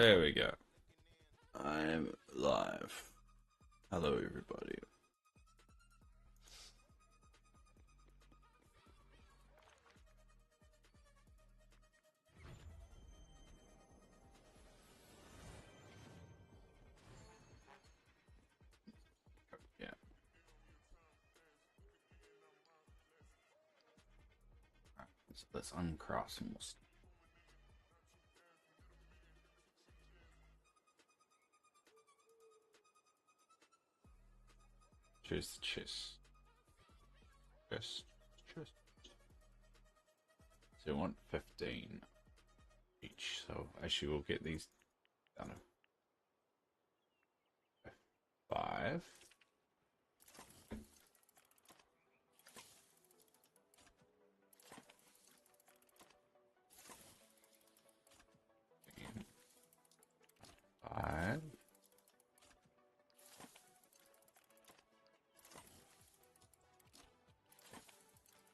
There we go. I'm live. Hello, everybody. Yeah. Alright, so let's uncross and we'll choose the chess. Chess. So we want 15 each. So actually, we'll get these down to 5. And 5.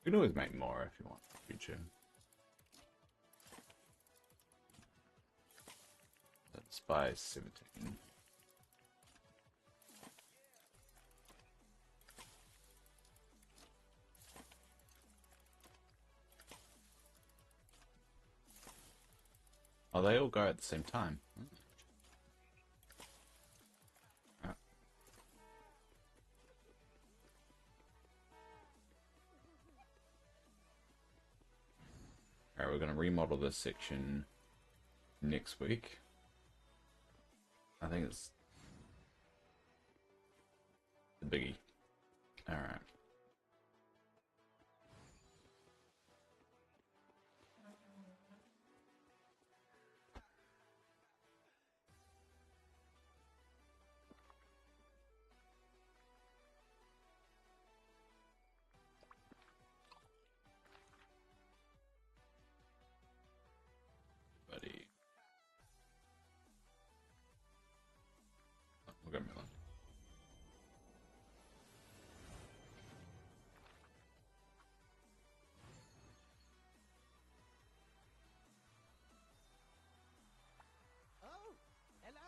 You can always make more if you want in the future. That's by 17. Oh, they all go at the same time. Ah. Alright, we're going to remodel this section next week. I think it's the biggie. Alright. Buddy. Oh, we'll go Melon. Oh, hello.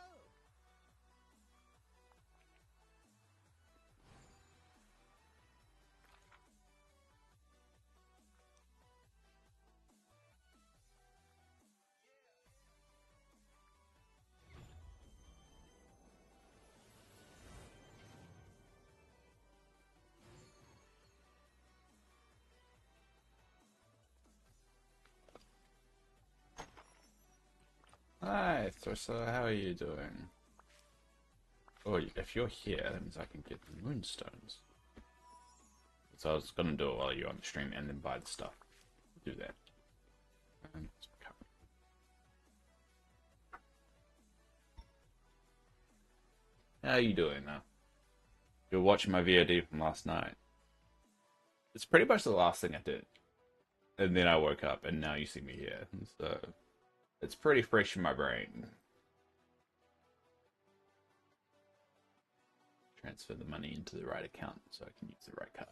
Hi, Thursa, how are you doing? Oh, if you're here, that means I can get the moonstones. So I was gonna do it while you're on the stream and then buy the stuff. Do that. And how are you doing now? You're watching my VOD from last night. It's pretty much the last thing I did. And then I woke up and now you see me here. So it's pretty fresh in my brain. Transfer the money into the right account so I can use the right card.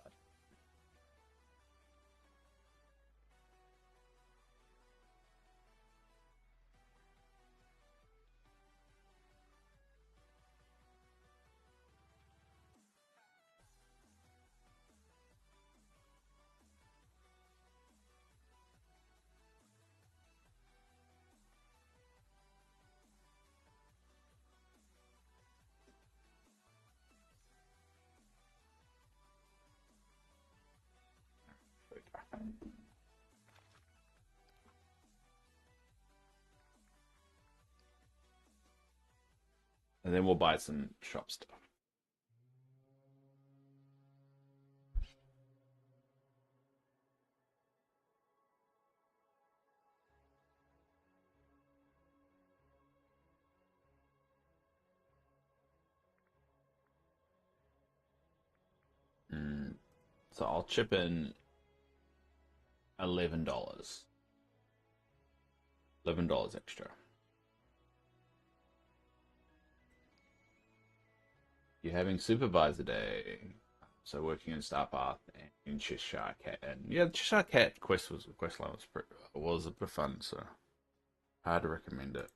And then we'll buy some shop stuff. So I'll chip in $11. $11 extra. You're having supervisor day. So working in Star Path and in Cheshire Cat, and yeah, the Cheshire Cat quest line was a bit fun, so I would recommend it.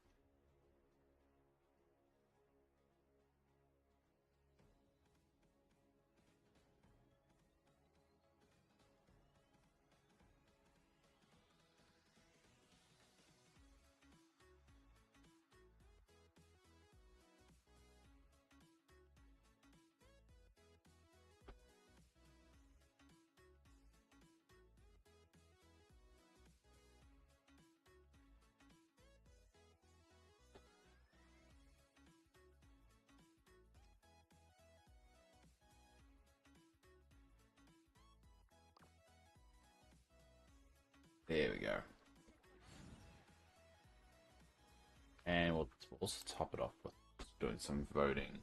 There we go. And we'll also top it off with doing some voting.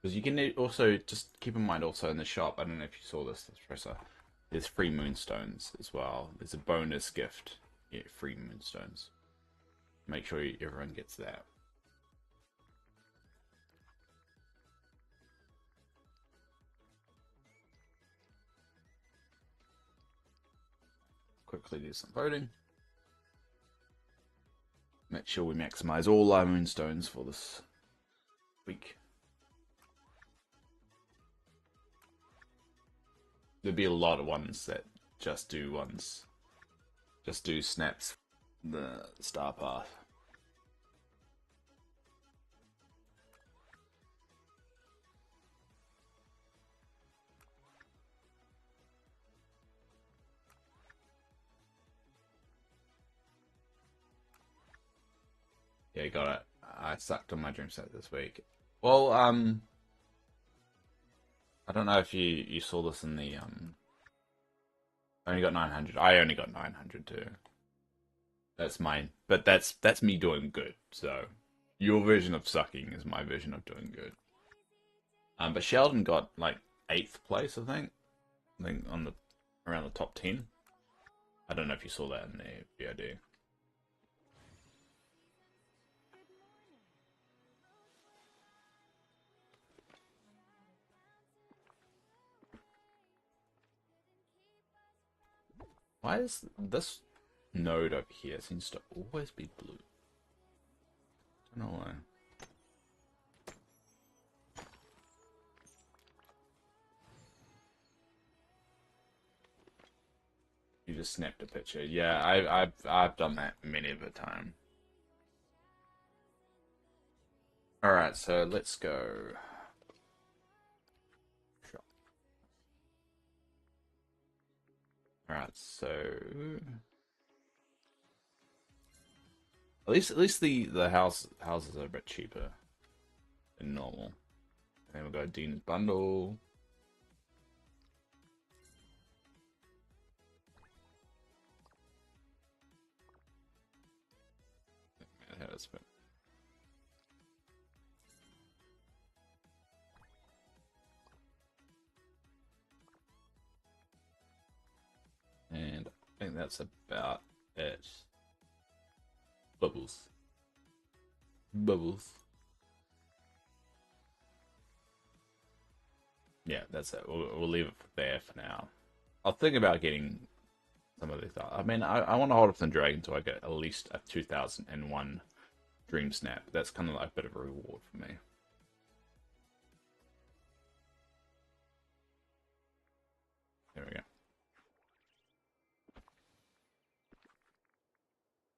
Because you can also just keep in mind also in the shop. I don't know if you saw this, Tressa. There's free moonstones as well. There's a bonus gift. Yeah, free moonstones. Make sure everyone gets that. Quickly do some voting. Make sure we maximize all our moonstones for this week. There'd be a lot of ones that just do snaps the star path. Yeah, got it. I sucked on my dream set this week. Well, I don't know if you saw this in the I only got 900. I only got 900 too. That's mine. But that's me doing good. So your version of sucking is my version of doing good. But Sheldon got like 8th place, I think. I think on the around the top 10. I don't know if you saw that in the VOD. Why is this node over here seems to always be blue? I don't know why. You just snapped a picture. Yeah, I've done that many of a time. All right, so let's go. All right, so at least the houses are a bit cheaper than normal. And then we've got Dean's bundle. And I think that's about it. Bubbles. Bubbles. Yeah, that's it. We'll leave it there for now. I'll think about getting some of these. I mean, I want to hold up some dragon until I get at least a 2001 Dream Snap. That's kind of like a bit of a reward for me. There we go.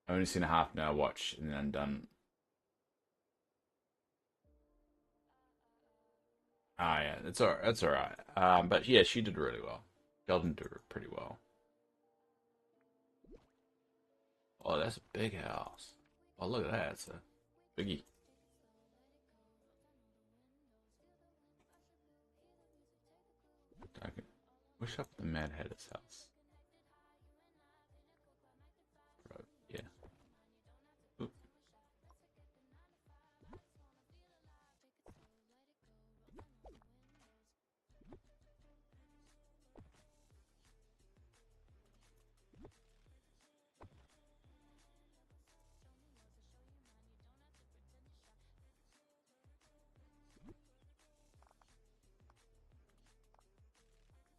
I've only seen a half an hour watch and then I'm done. Ah, yeah, it's alright. That's alright. But yeah, she did really well. Sheldon did pretty well. Oh, that's a big house. Oh, look at that. It's a biggie. I can wish up the Mad Hatter's house. Right, yeah. Oop.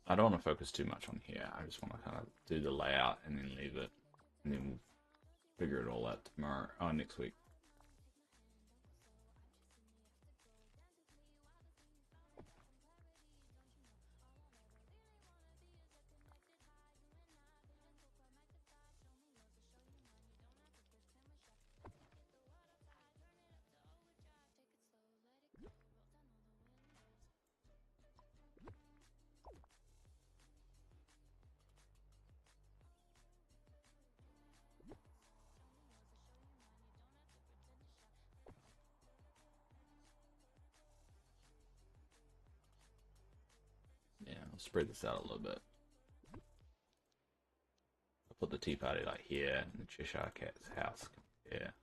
I don't want to focus too much on here. I just want to kind of do the layout and then leave it. And then we'll figure it all out tomorrow. Oh, next week. I'll spread this out a little bit. I'll put the tea party like here, and the Cheshire Cat's house here.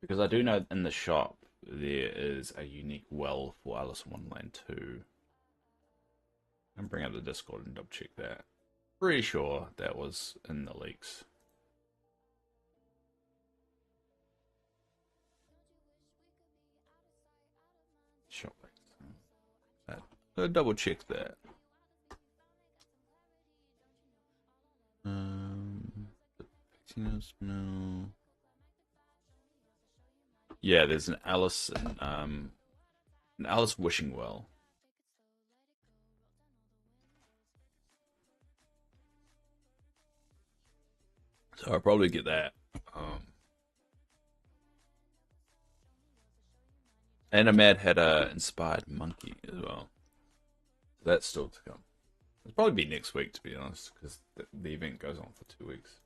Because I do know in the shop there is a unique well for Alice in Wonderland 2. I'm bring up the Discord and double check that. Pretty sure that was in the leaks. Shop that. I'll double check that. The patina smell. Yeah, there's an Alice wishing well. So I'll probably get that. And a Mad Hatter inspired monkey as well. So that's still to come. It'll probably be next week, to be honest, because the event goes on for 2 weeks.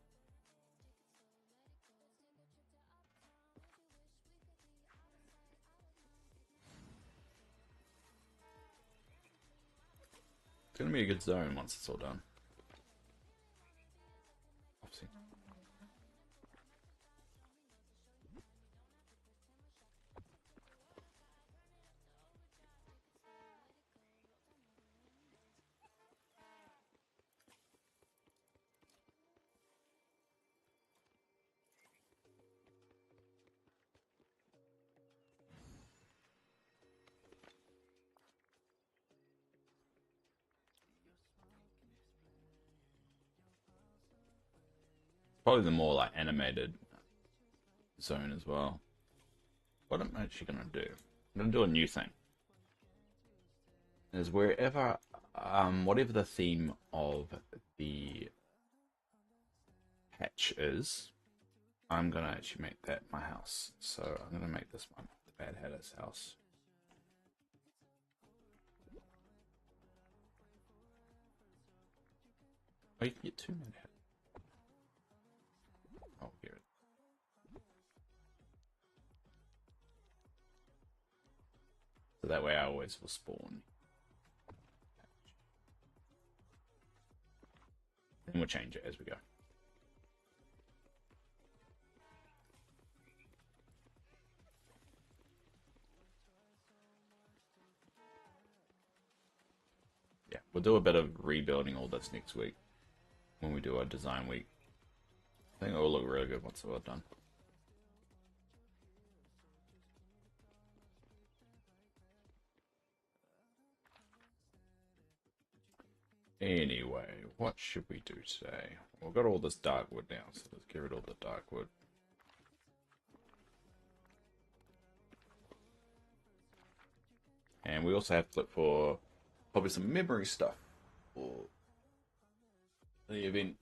It's gonna be a good zone once it's all done. Obviously. Probably the more like animated zone as well. What am I actually gonna do? I'm gonna do a new thing. Is wherever, whatever the theme of the patch is, I'm gonna actually make that my house. So I'm gonna make this one the Bad Hatter's house. Oh, you can get 2 Mad Hatters. Oh, here it. So that way I always will spawn. And we'll change it as we go. Yeah, we'll do a bit of rebuilding all this next week when we do our design week. I think it will look really good once it's all done. Anyway, what should we do today? We've got all this dark wood now, so let's get rid of all the dark wood. And we also have to look for probably some memory stuff for the event.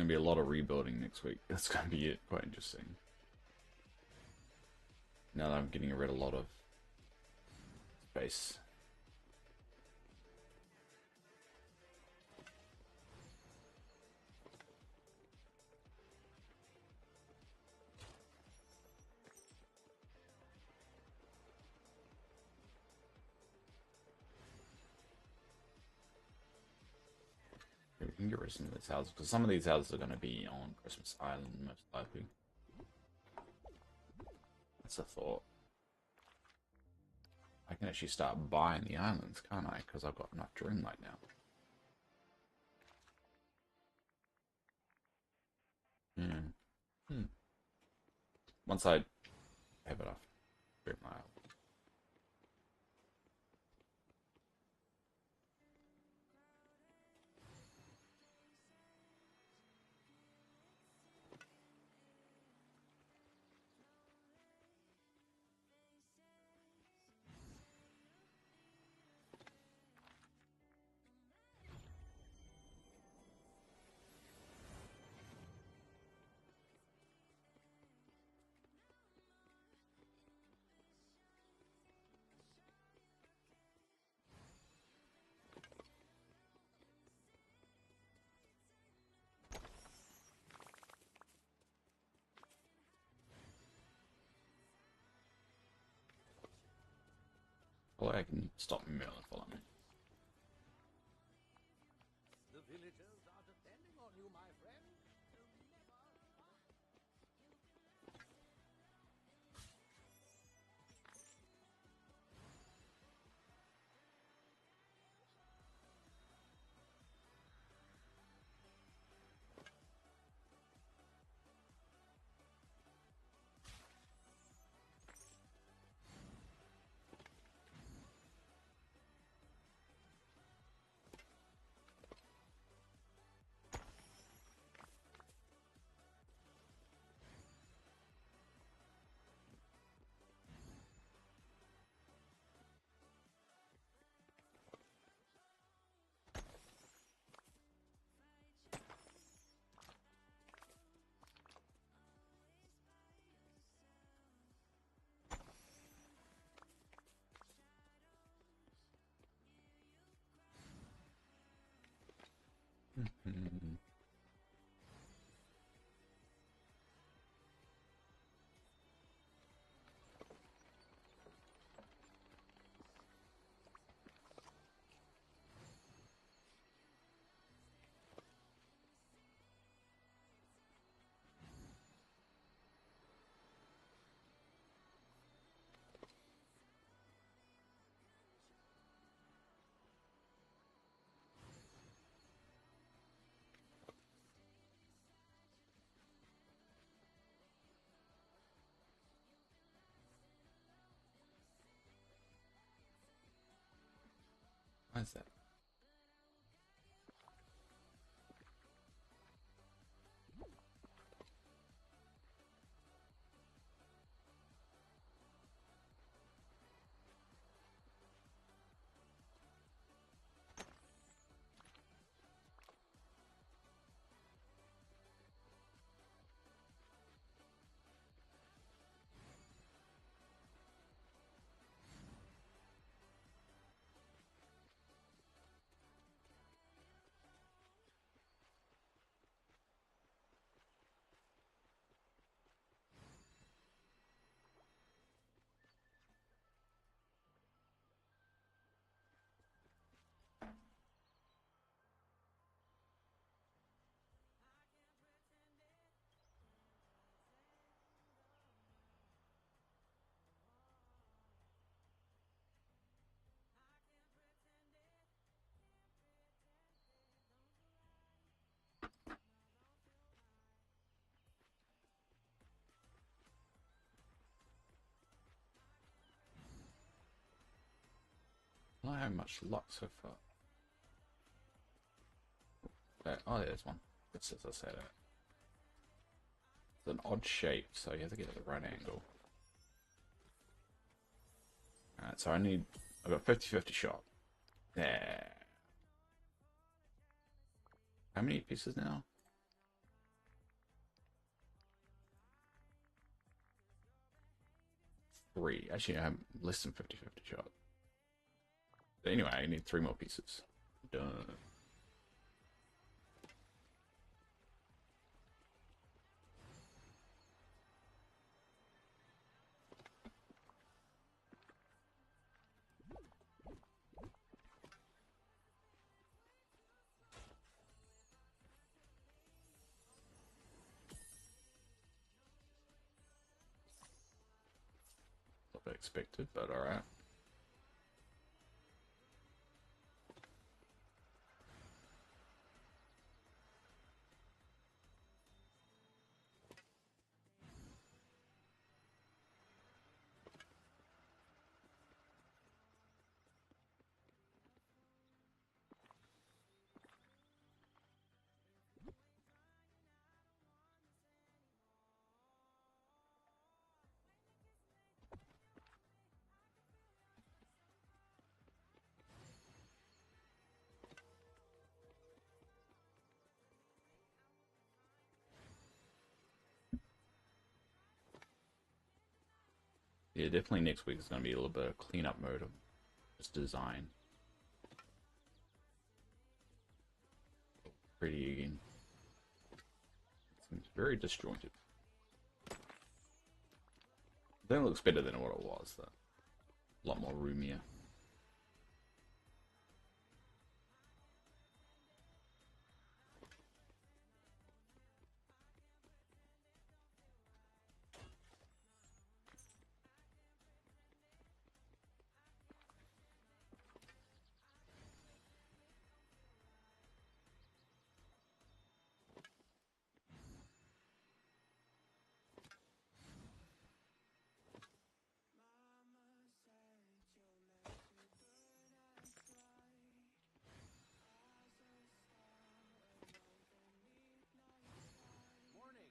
going to be a lot of rebuilding next week. That's going to be it. Quite interesting. Now that I'm getting rid of a lot of space. We can get rid of some of these houses, because some of these houses are going to be on Christmas Island, most likely. That's a thought. I can actually start buying the islands, can't I? Because I've got enough Dreamlight now. Once I have enough Dreamlight. Well, I can stop Merlin following me. The villagers are depending on you, my friend. Why is that? I don't have much luck so far. Oh, there's one. Just as I said it. It's an odd shape, so you have to get at the right angle. Alright, so I've got 50-50 shot. Yeah. How many pieces now? 3. Actually, I have less than 50-50 shot. But anyway, I need 3 more pieces. Done. Not what I expected, but alright. Yeah, definitely next week is going to be a little bit of cleanup mode of just design. Pretty again. Seems very disjointed. Then it looks better than what it was, though. A lot more roomier. Morning.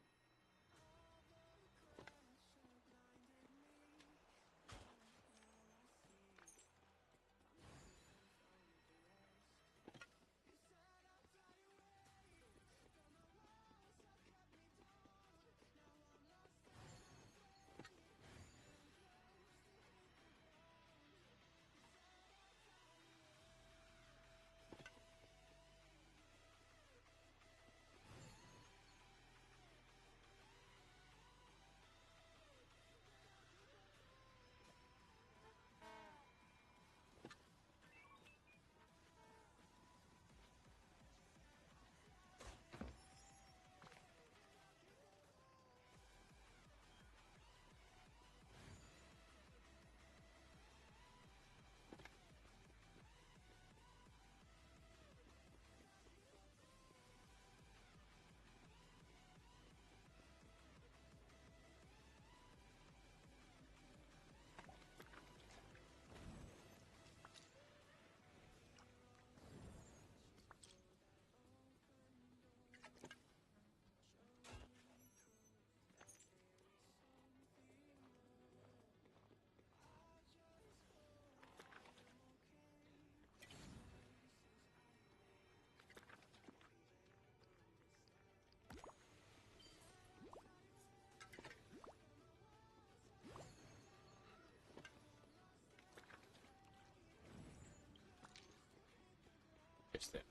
Catch that.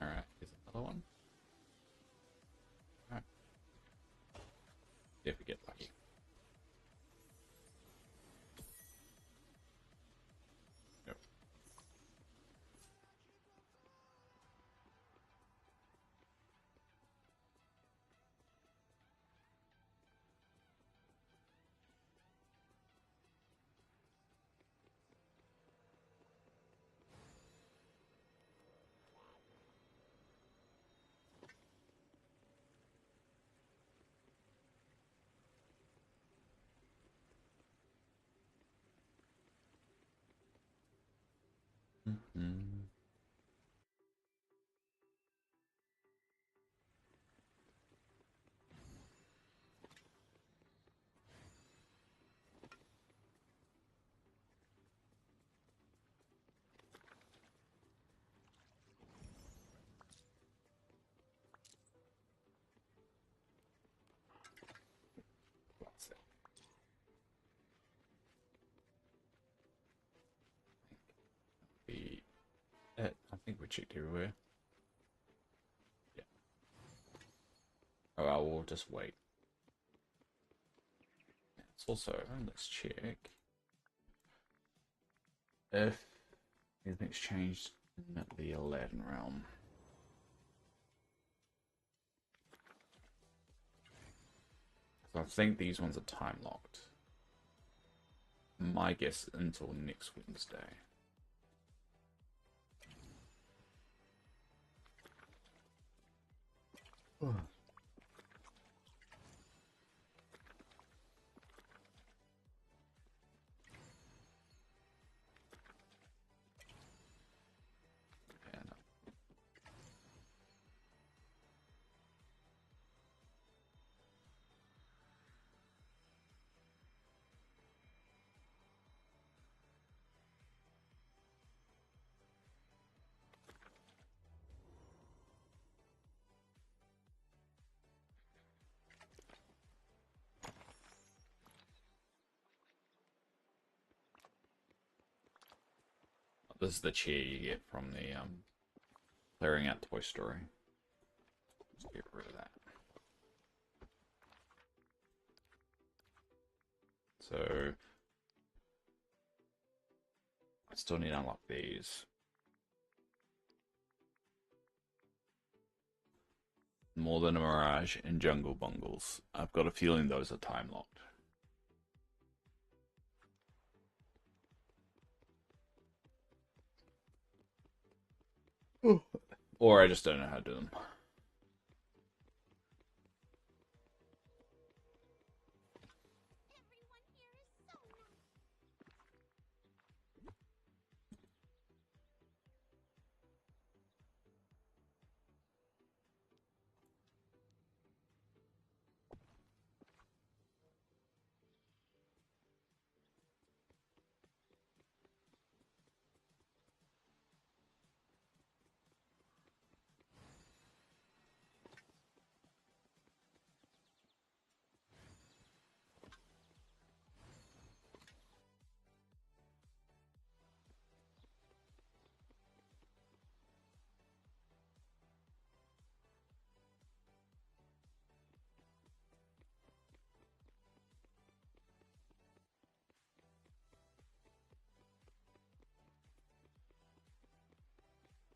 Alright, here's another one. Alright. If we get lucky. Yep. Mm-hmm. we checked everywhere. Yeah. Oh, I will just wait. It's also, let's check if anything's changed in the Aladdin realm. So I think these ones are time locked. My guess until next Wednesday. Yeah, no. This is the chair you get from the clearing out Toy Story. Let's get rid of that. So I still need to unlock these. More Than a Mirage and Jungle Bungles. I've got a feeling those are time locked. Or I just don't know how to do them.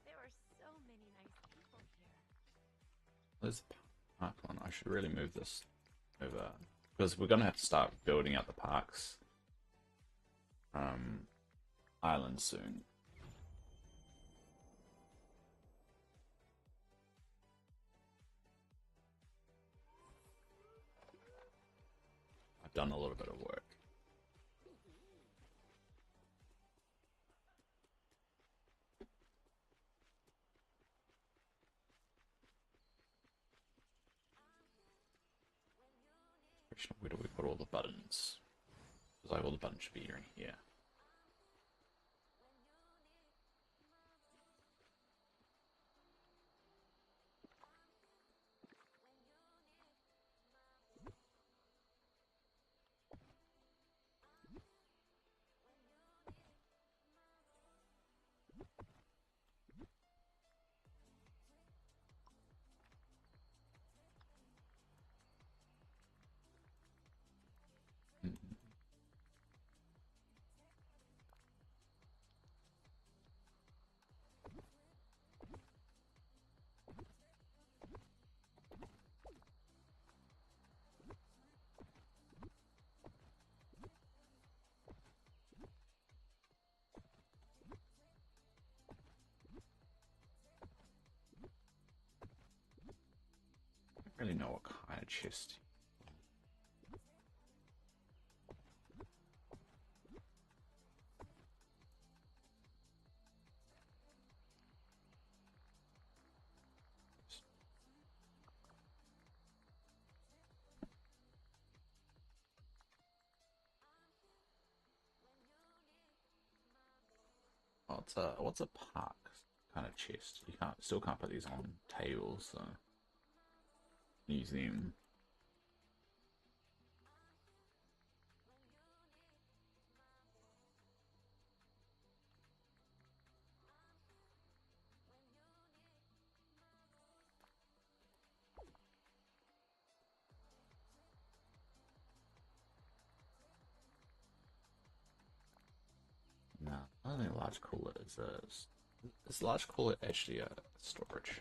There are so many nice people here. There's the park one. I should really move this over. Because we're going to have to start building out the parks island soon. I've done a little bit of work. Where do we put all the buttons? Because like all the buttons should be in here. I don't really know what kind of chest. Oh, what's a park kind of chest? You still can't put these on tables, so use them. I don't think large cooler is large cooler actually a storage?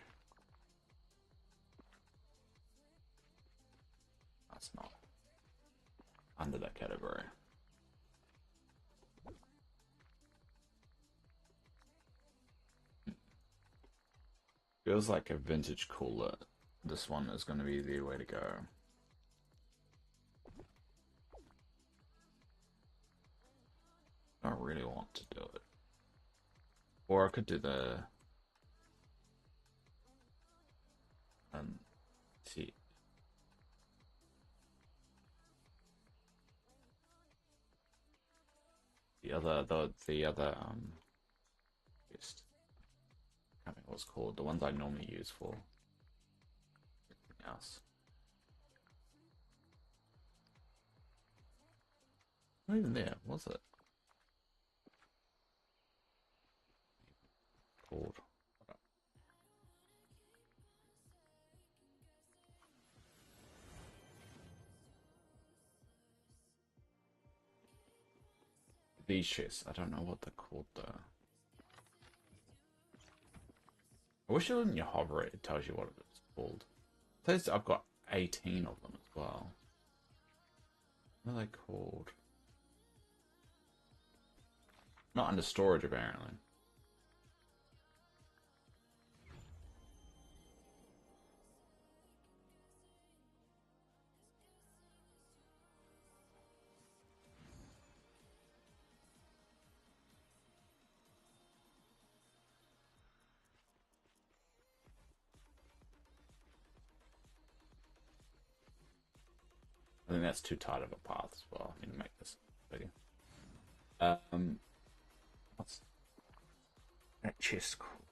That's not under that category. Feels like a vintage cooler. This one is going to be the way to go. I don't really want to do it. Or I could do the see the other just I can't remember what it's called. The ones I normally use for everything else. Not even there, was it? Called. These chests, I don't know what they're called though. I wish when you hover it, it tells you what it's called. It says I've got 18 of them as well. What are they called? Not under storage apparently. I think that's too tight of a path as well. I need to make this bigger. What's that chest called?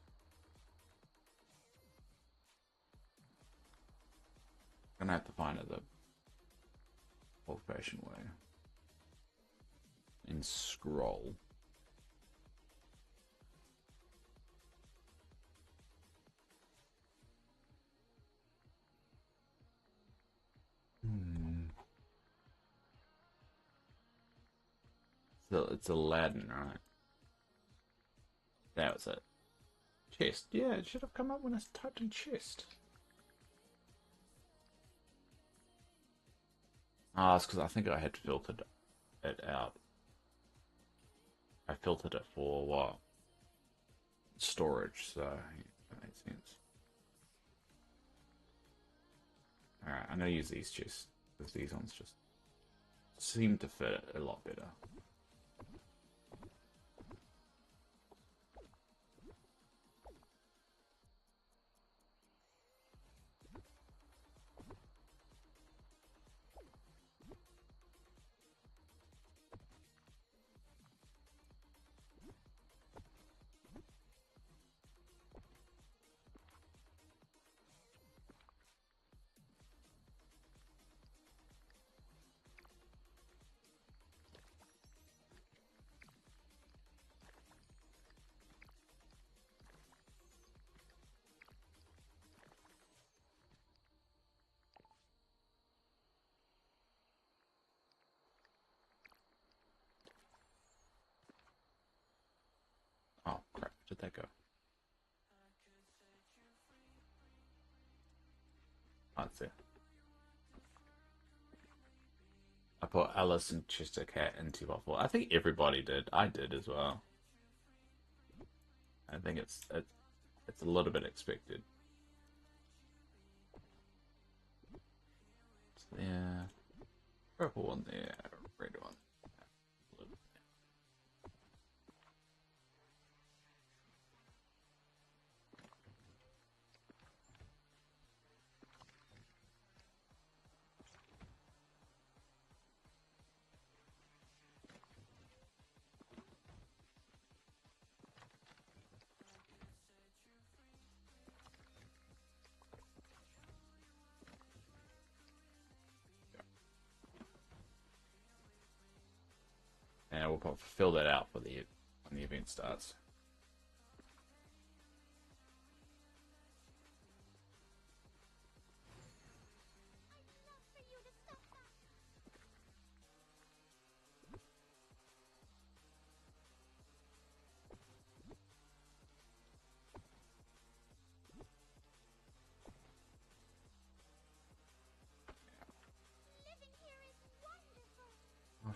I'm gonna have to find it the old-fashioned way. And scroll. So it's Aladdin, right? That was it. Chest. Yeah, it should have come up when I typed in chest. Ah, it's because I think I had filtered it out. I filtered it for what? Storage, so that makes sense. Alright, I'm gonna use these chests because these ones just seem to fit a lot better. Oh crap, where did that go? Oh, it's there. I put Alice and Chester Cat into Waffle. I think everybody did. I did as well. I think it's a little bit expected. It's there. Purple one there. Red one. Blue. And we'll probably fill that out for the when the event starts.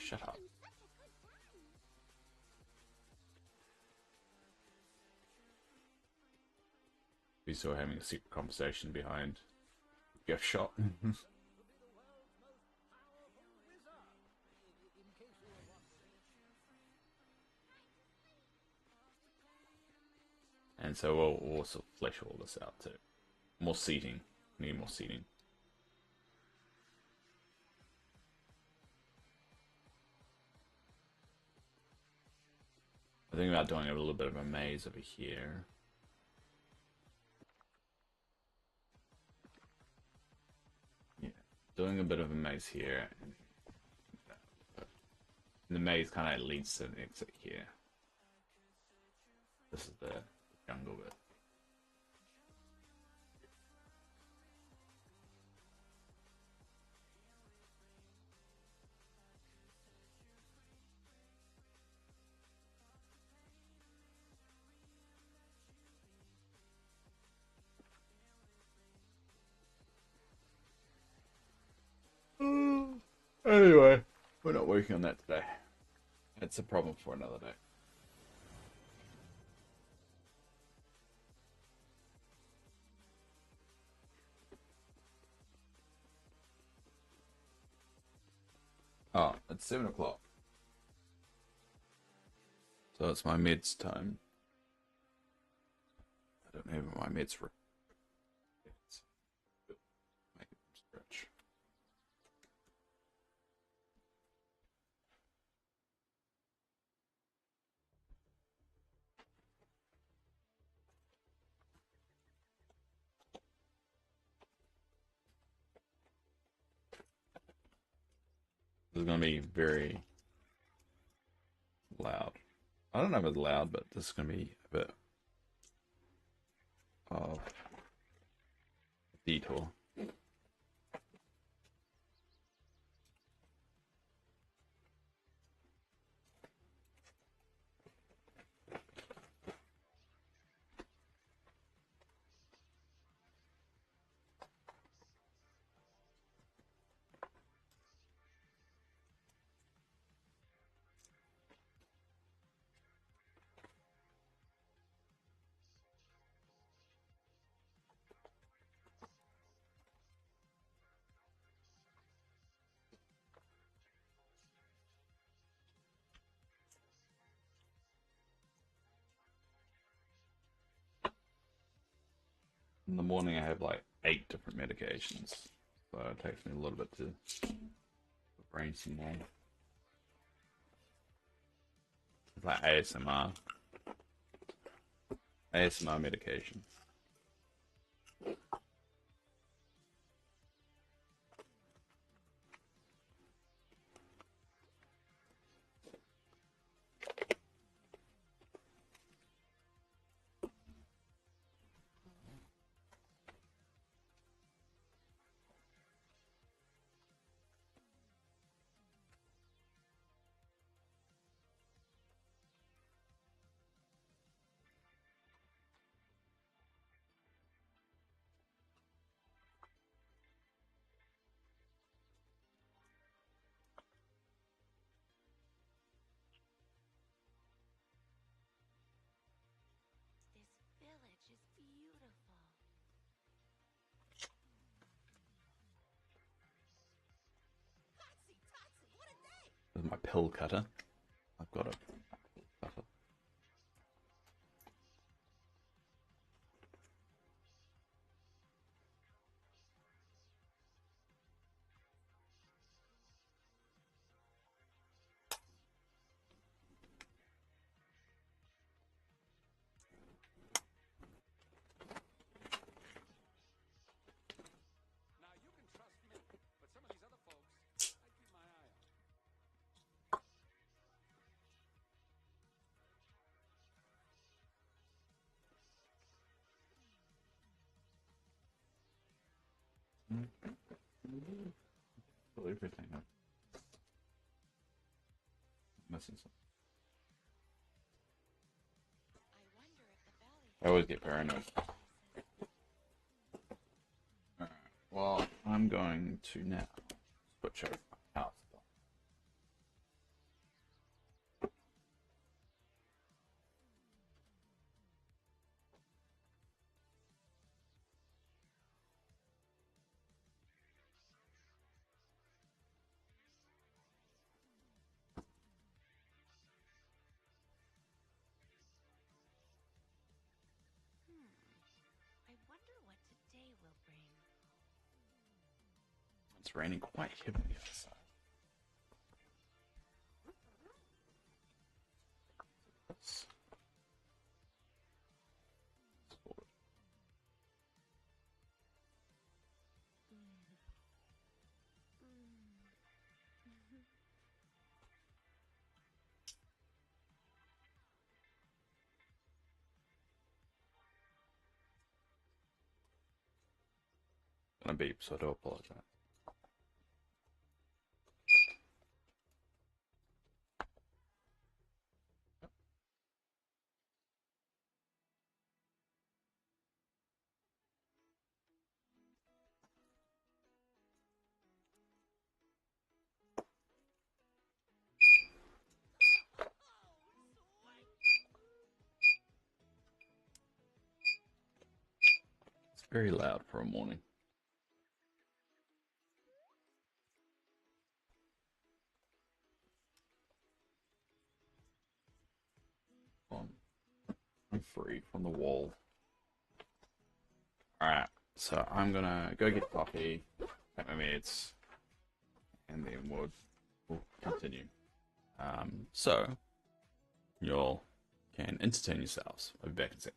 shut up. We saw having a secret conversation behind gift shop. And so we'll also flesh all this out too. More seating. Need more seating. I think about doing a little bit of a maze over here. Yeah, doing a bit of a maze here. And the maze kind of leads to an exit here. This is the jungle bit. Anyway, we're not working on that today. It's a problem for another day. Oh, it's 7 o'clock. So it's my meds time. I don't have my meds for. Make it stretch. This is going to be very loud. I don't know if it's loud, but this is going to be a bit of a detour. In the morning, I have like 8 different medications, so it takes me a little bit to brain some more. It's like ASMR medication. This village is beautiful. This is my pill cutter. I've got a cutter. Now you can trust me, but some of these other folks, I keep my eye on. Fill everything up. Missing something. I wonder if the valley I always get paranoid. Alright, well, I'm going to now switch over my house. It's raining quite heavily outside. Let's sort it. Gonna beep, so I do apologize. It's very loud for a morning. I'm free from the wall. Alright, so I'm gonna go get coffee, take my meds, and then we'll continue. So, you all can entertain yourselves. I'll be back in a sec.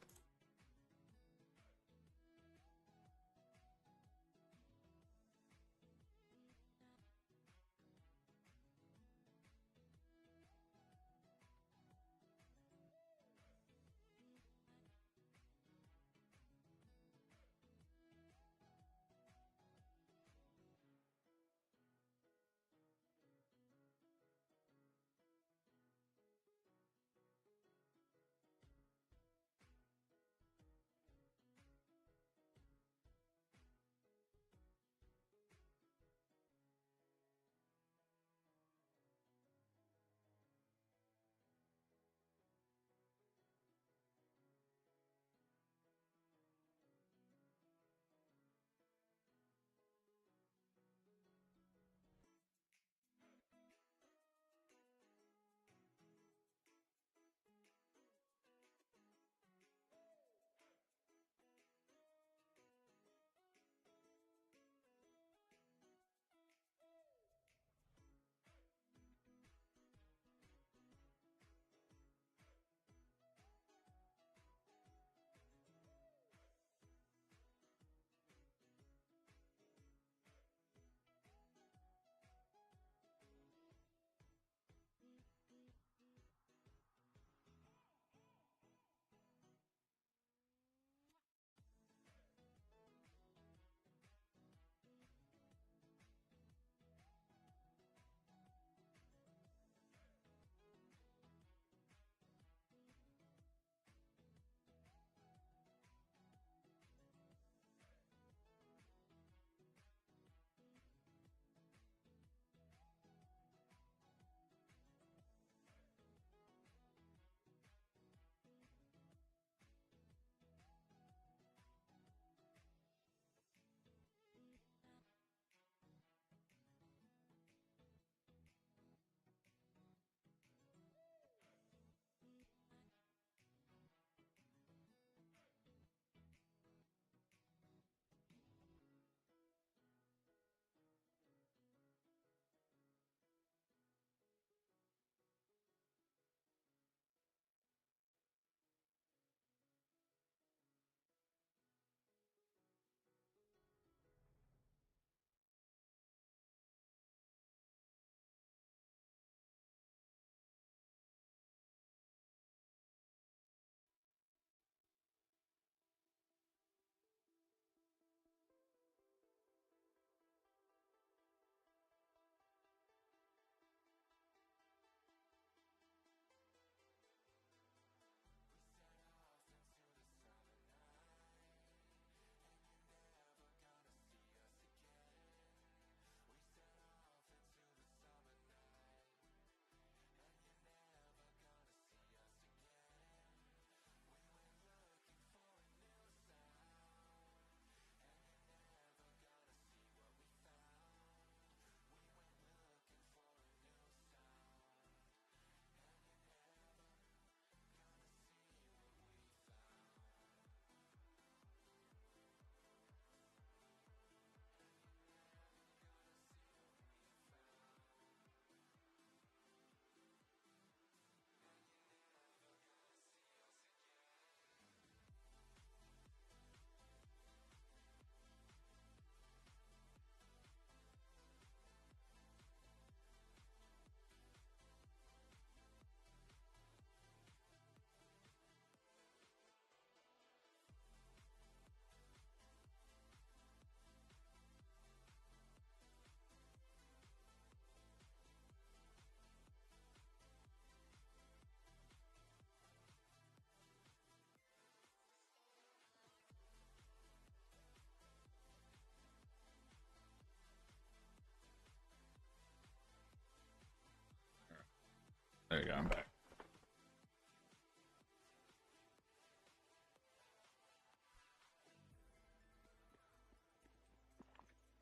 There you go, I'm back.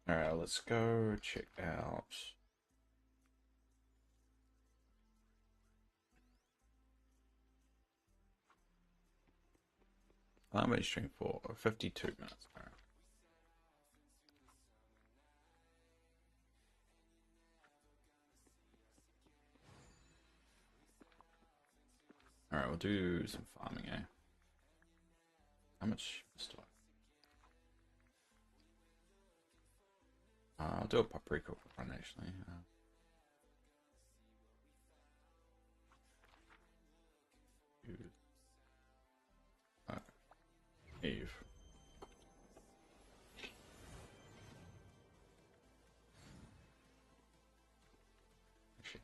Alright, let's go check out. I'm only stream for 52 minutes. Alright, we'll do some farming, eh? How much do I? I'll do a paprika run actually. Uh, Eve. Actually,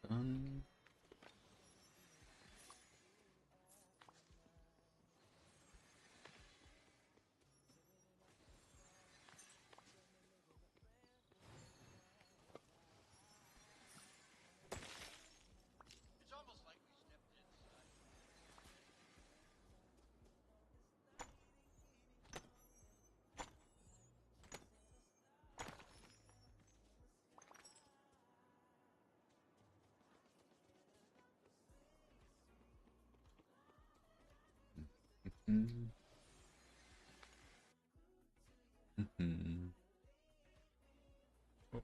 done. It's almost like we stepped inside. Mm. Mhm. Oh,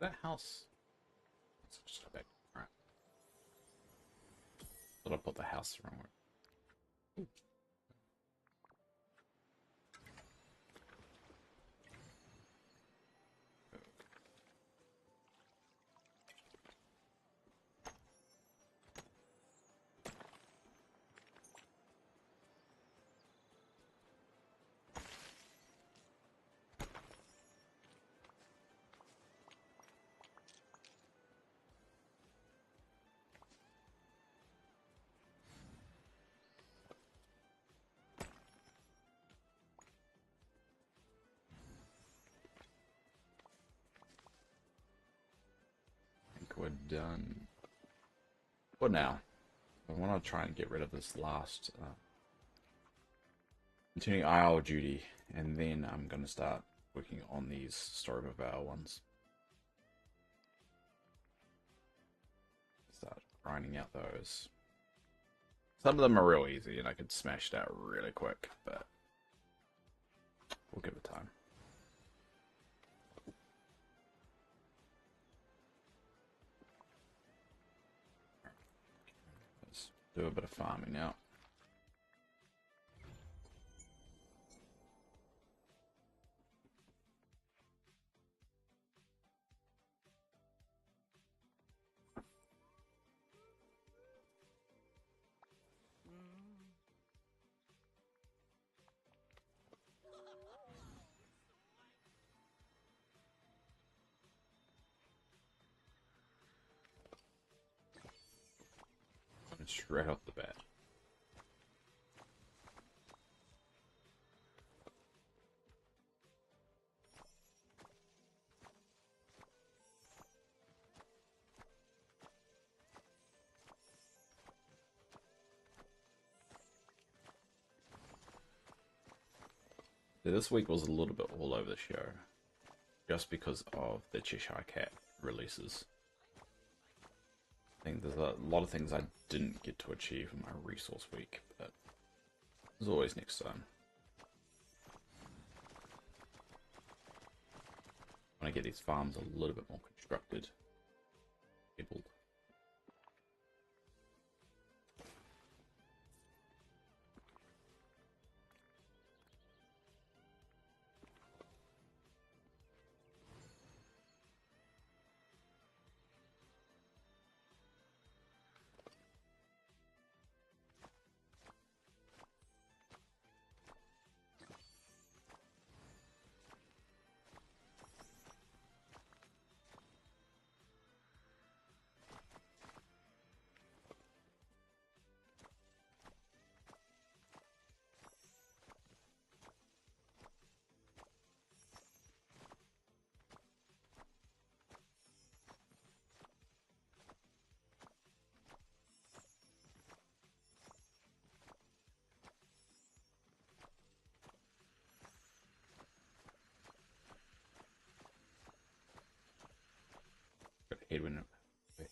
That house. Let's just go back. Alright. Thought I put the house the wrong way. I think we're done. For now. I want to try and get rid of this last continuing IL duty, and then I'm going to start working on these Story of a Vow ones. Start grinding out those. Some of them are real easy, and I could smash it out really quick, but we'll give it time. Let's do a bit of farming now. Straight off the bat. So this week was a little bit all over the show, just because of the Cheshire Cat releases. I think there's a lot of things I didn't get to achieve in my resource week, but there's always next time. When I get these farms a little bit more constructed, people.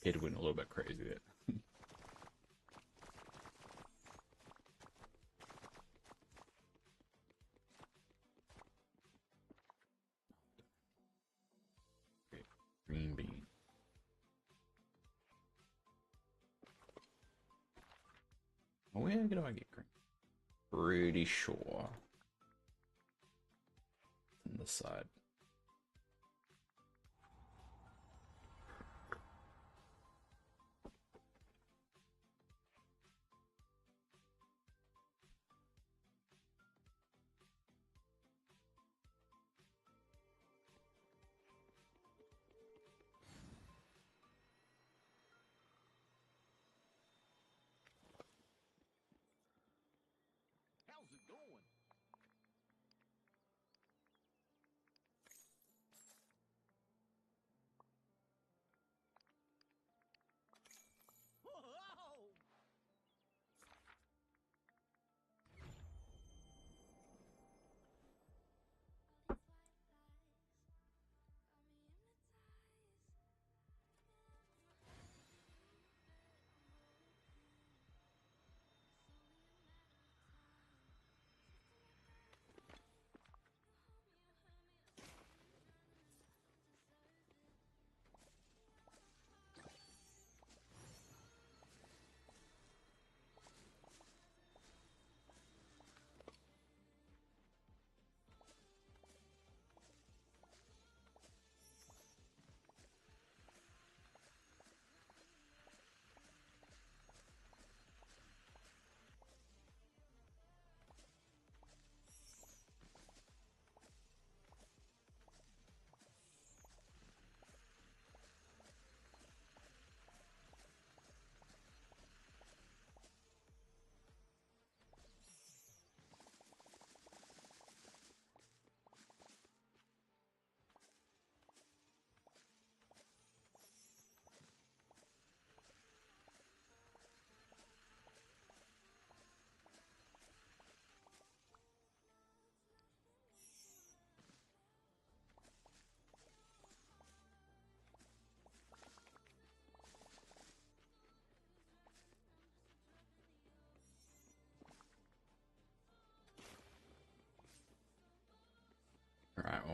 Head went a little bit crazy there. Green bean. Where do I get green? Pretty sure. On the side. How's it going?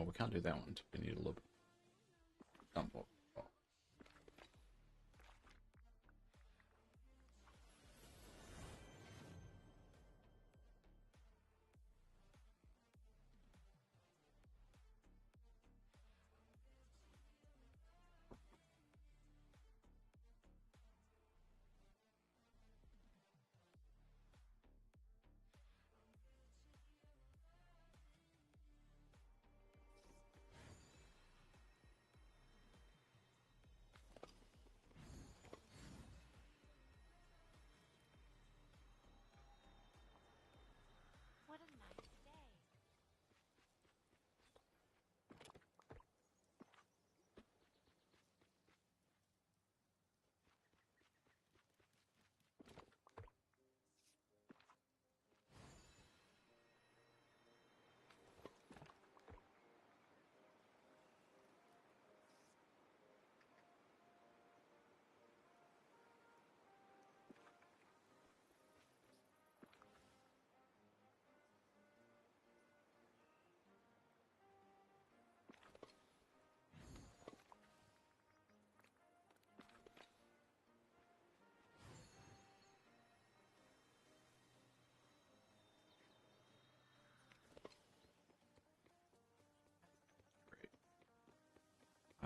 we can't do that one. We need a little bit. Dump. Oh. What a nice day.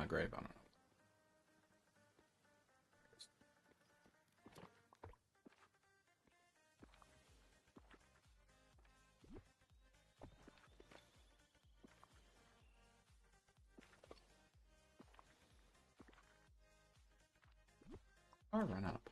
Grave, I don't know. I'll run up.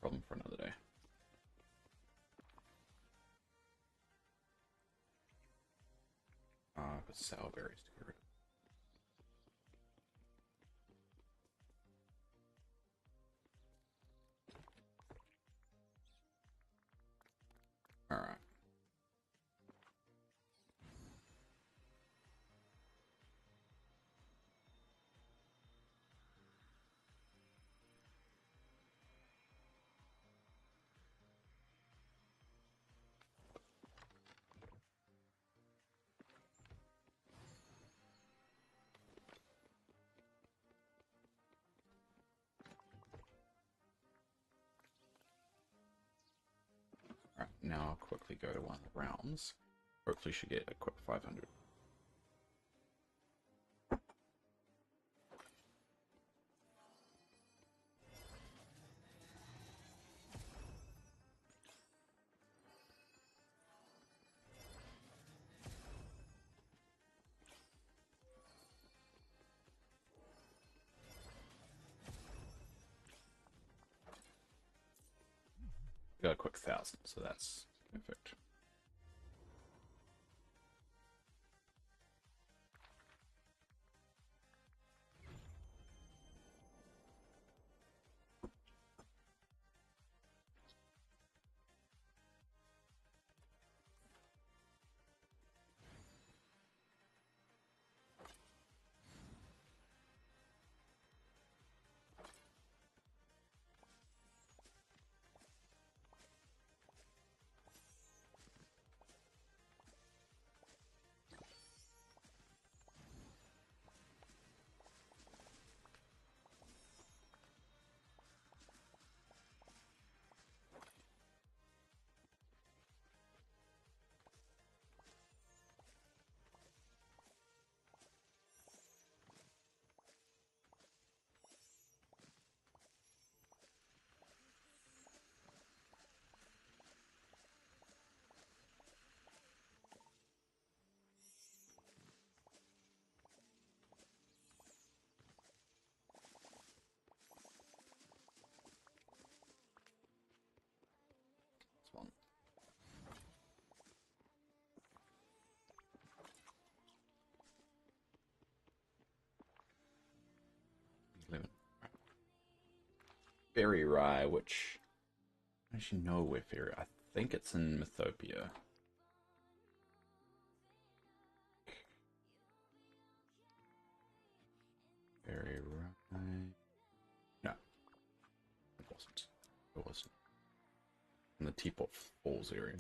Problem for another day. But sour berries to get rid of. Alright. Alright, now I'll quickly go to one of the rounds. Hopefully should get a quick 500. Got a quick 1,000, so that's perfect. This one. Lemon. Fairy Rye, which I actually know where Fairy. I think it's in Mythopia. area, right? No, it wasn't. It wasn't. In the Teapot Falls area.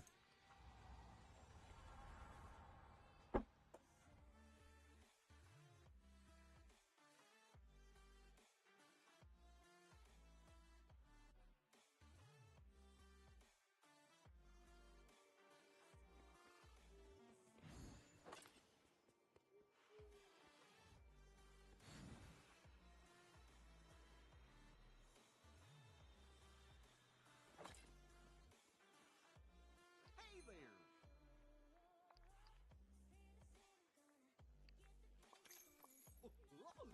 Hey there! Whoa.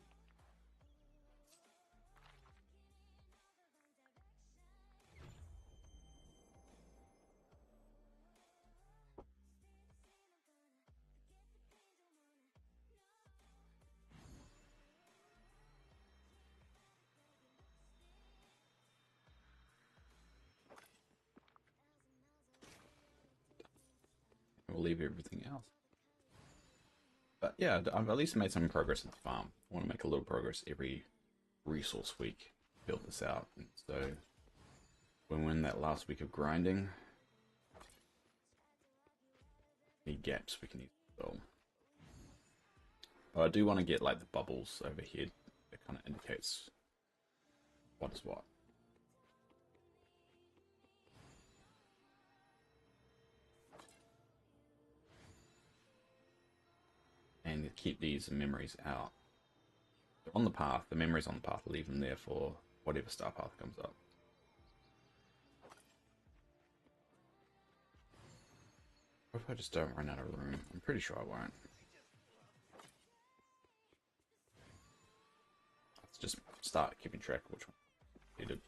We'll leave everything else. But yeah, I've at least made some progress at the farm. I want to make a little progress every resource week. Build this out. And so when we're in that last week of grinding, any gaps we can use as well. But I do want to get like the bubbles overhead. That kind of indicates what is what. And keep these memories out. On the path, the memories on the path, leave them there for whatever star path comes up. What if I just don't run out of room? I'm pretty sure I won't. Let's just start keeping track of which one needed.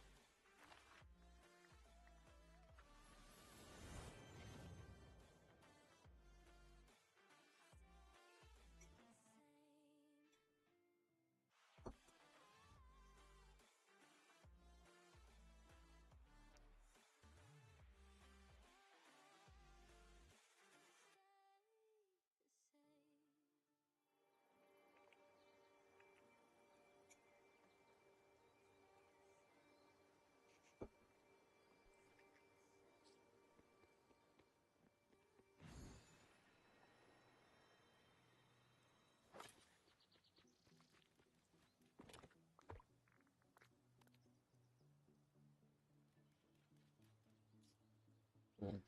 Cool.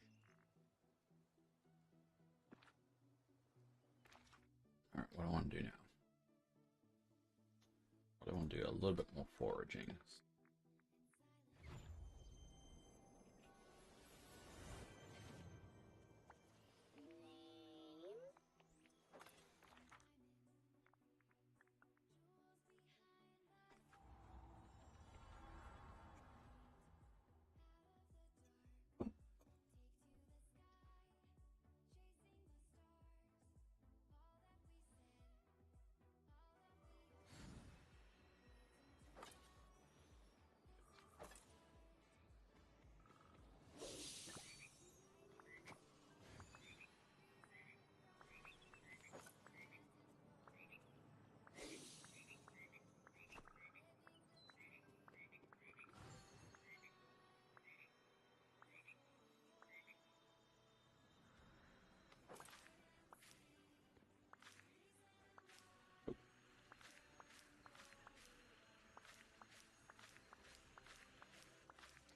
Alright, what do I want to do now? What do I want to do? A little bit more foraging.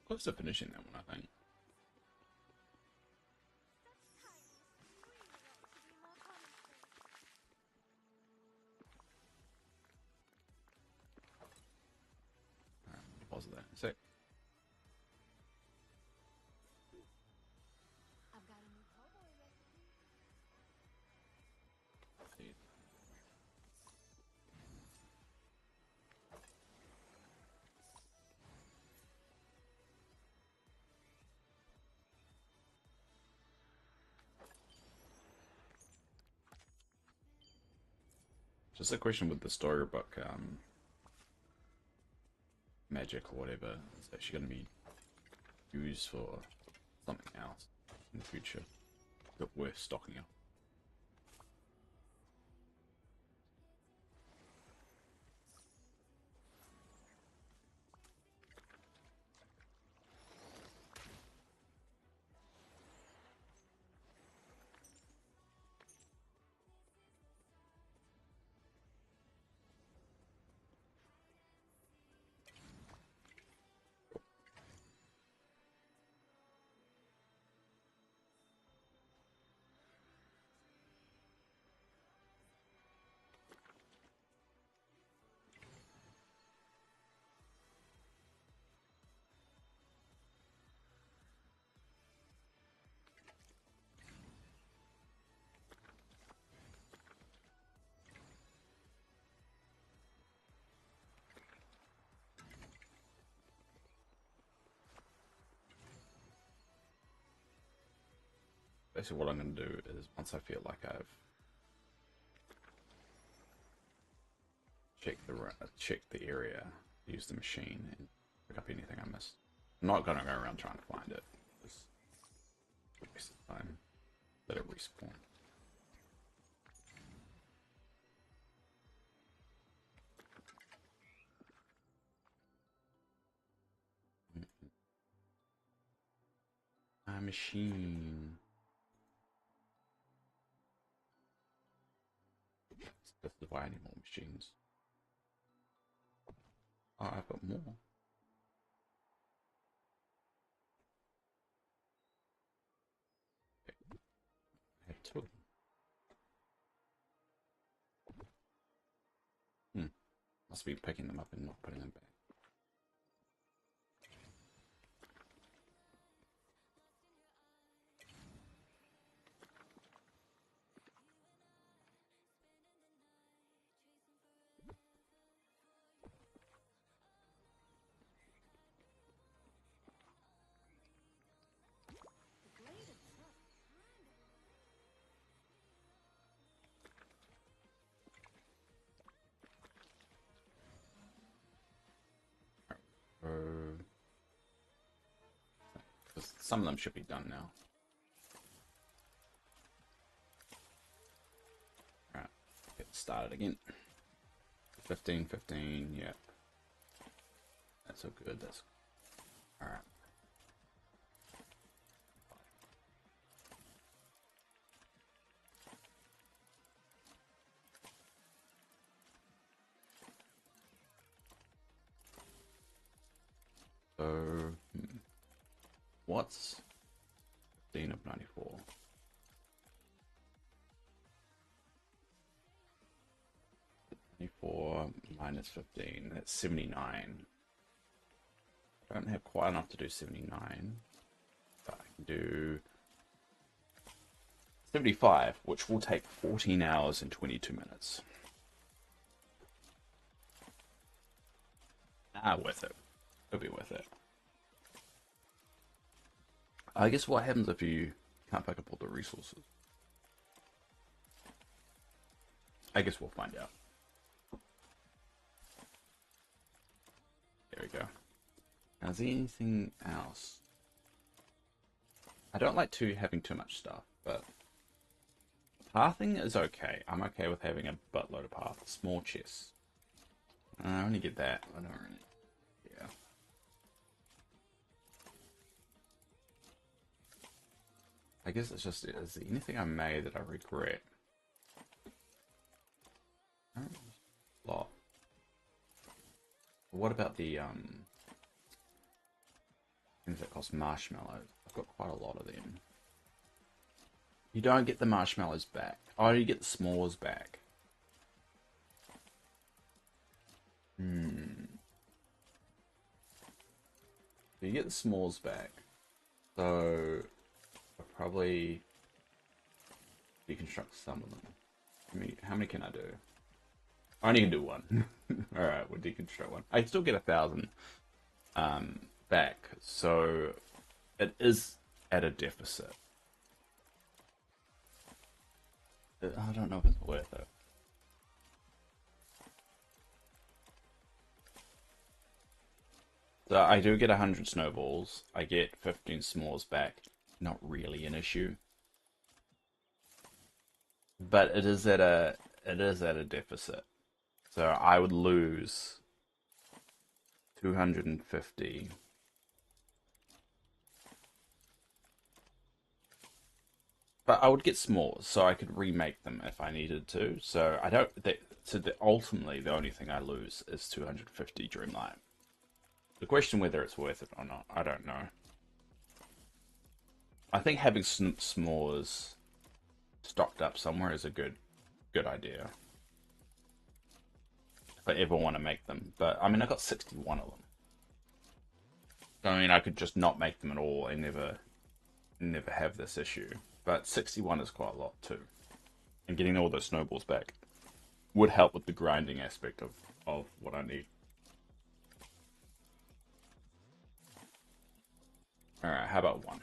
Close to finishing that one, I think. Alright, deposit that in a sec. I've got a new cowboy recipe. See. Just a question with the storybook magic or whatever. It's actually going to be used for something else in the future that we're stocking up. basically what I'm going to do is once I feel like I've checked the area, use the machine and pick up anything I missed. I'm not going to go around trying to find it. Just waste of time. Let it respawn. My machine. This is why I need more machines. Oh, I've got more. Okay. I have two of them. Must be picking them up and not putting them back. The blade itself, Because some of them should be done now. Alright, get started again. 15, 15, yep. That's so good, that's alright. So, what's 15 of 94? Minus 15, that's 79. I don't have quite enough to do 79, but I can do 75, which will take 14 hours and 22 minutes. Worth it. It'll be worth it. I guess what happens if you can't pick up all the resources? I guess we'll find out. There we go. Now, is there anything else? I don't like having too much stuff, but pathing is okay. I'm okay with having a buttload of paths. Small chests. I only get that. I don't really. Yeah. I guess it's just, is there anything I made that I regret? I don't know. A lot. What about the things that cost marshmallows? I've got quite a lot of them. You don't get the marshmallows back. Oh, you get the s'mores back. You get the s'mores back. So I'll probably deconstruct some of them. How many can I do? I only can do one. Alright, we'll deconstruct one. I still get 1,000 back, so it is at a deficit. I don't know if it's worth it. So I do get 100 snowballs. I get 15 s'mores back. Not really an issue. But it is at a deficit. So I would lose 250. But I would get s'mores, so I could remake them if I needed to. So I don't. Ultimately, the only thing I lose is 250 Dreamlight. The question whether it's worth it or not, I don't know. I think having s'mores stocked up somewhere is a good idea. If I ever want to make them, but I mean, I got 61 of them. So, I mean, I could just not make them at all and never have this issue. But 61 is quite a lot too. And getting all those snowballs back would help with the grinding aspect of what I need. Alright, how about one?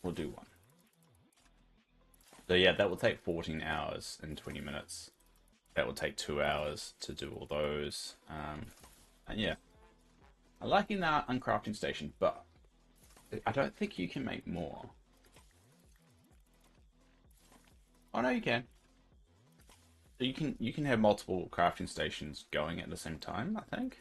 We'll do one. So yeah, that will take 14 hours and 20 minutes. That will take 2 hours to do all those. And yeah, I liking that uncrafting station, but I don't think you can make more. Oh no, you can. So you can have multiple crafting stations going at the same time, I think.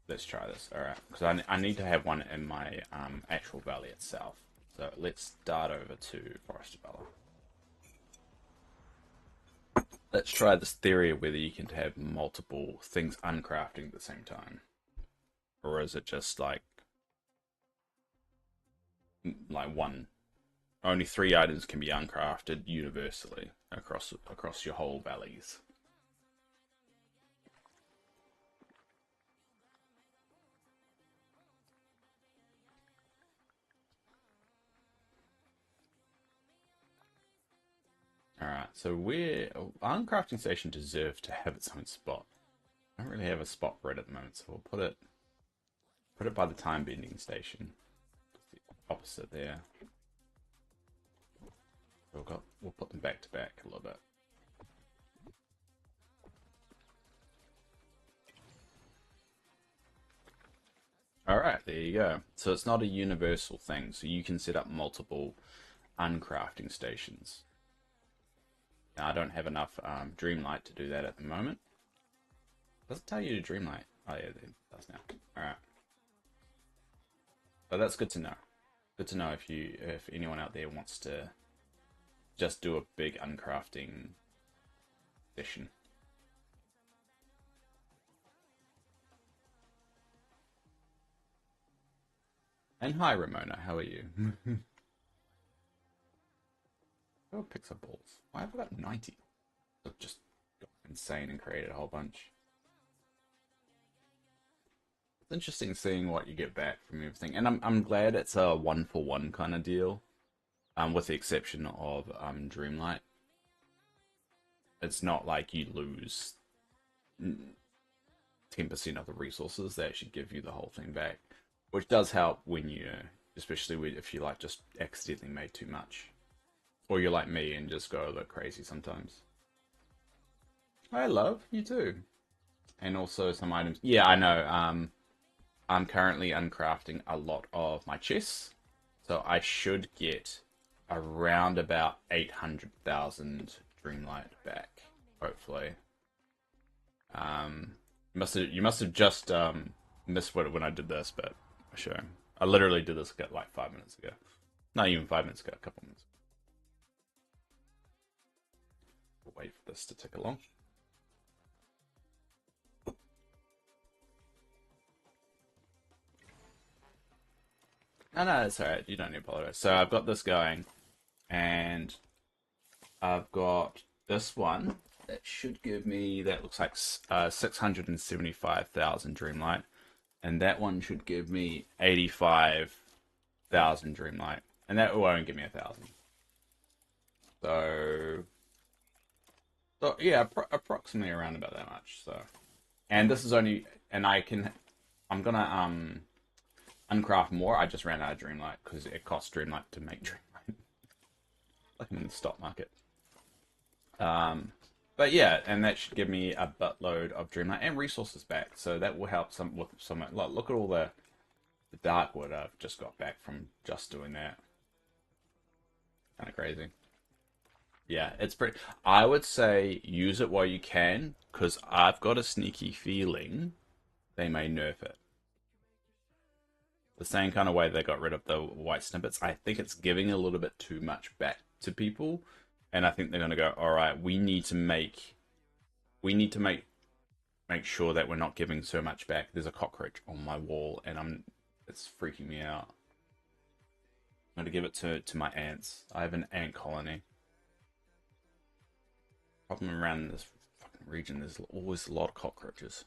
Let's try this. All right, because I need to have one in my actual valley itself. So let's start over to Forest of Valor. Let's try this theory of whether you can have multiple things uncrafting at the same time, or is it just like one? Only 3 items can be uncrafted universally across your whole valleys. Alright, so our uncrafting station deserves to have its own spot. I don't really have a spot for it at the moment, so we'll put it by the time bending station. The opposite there. We'll put them back to back a little bit. Alright, there you go. So it's not a universal thing, so you can set up multiple uncrafting stations. Now, I don't have enough Dreamlight to do that at the moment. Does it tell you to Dreamlight? Oh yeah, it does now. Alright. But that's good to know. Good to know if anyone out there wants to just do a big uncrafting session. And hi Ramona, how are you? Oh, pixel balls. Why have I got 90? I've just got insane and created a whole bunch. It's interesting seeing what you get back from everything, and I'm glad it's a 1-for-1 kind of deal. With the exception of Dreamlight. It's not like you lose 10% of the resources. They actually give you the whole thing back, which does help when you, especially if you like just accidentally made too much, or you're like me and just go a bit crazy sometimes. I love you too, and also some items. Yeah, I know. I'm currently uncrafting a lot of my chests, so I should get around about 800,000 Dreamlight back, hopefully. You must have just missed when I did this, but sure. I literally did this like 5 minutes ago. Not even 5 minutes ago, a couple minutes. We'll wait for this to tick along. No, it's alright. You don't need to apologize. So I've got this going, and I've got this one that should give me, that looks like 675,000 Dreamlight, and that one should give me 85,000 Dreamlight, and that won't give me 1,000. So yeah, approximately around about that much. So, and this is only, and I'm gonna uncraft more. I just ran out of Dreamlight because it costs Dreamlight to make Dreamlight. Like I'm in the stock market. But yeah, and that should give me a buttload of Dreamlight and resources back. So that will help with some. Look at all the dark wood I've just got back from just doing that. Kind of crazy. Yeah, it's pretty. I would say use it while you can, because I've got a sneaky feeling they may nerf it. The same kind of way they got rid of the white snippets. I think it's giving a little bit too much back to people, and I think they're going to go, all right, we need to make sure that we're not giving so much back. There's a cockroach on my wall, and it's freaking me out. I'm going to give it to my ants. I have an ant colony. Problem around this fucking region, there's always a lot of cockroaches.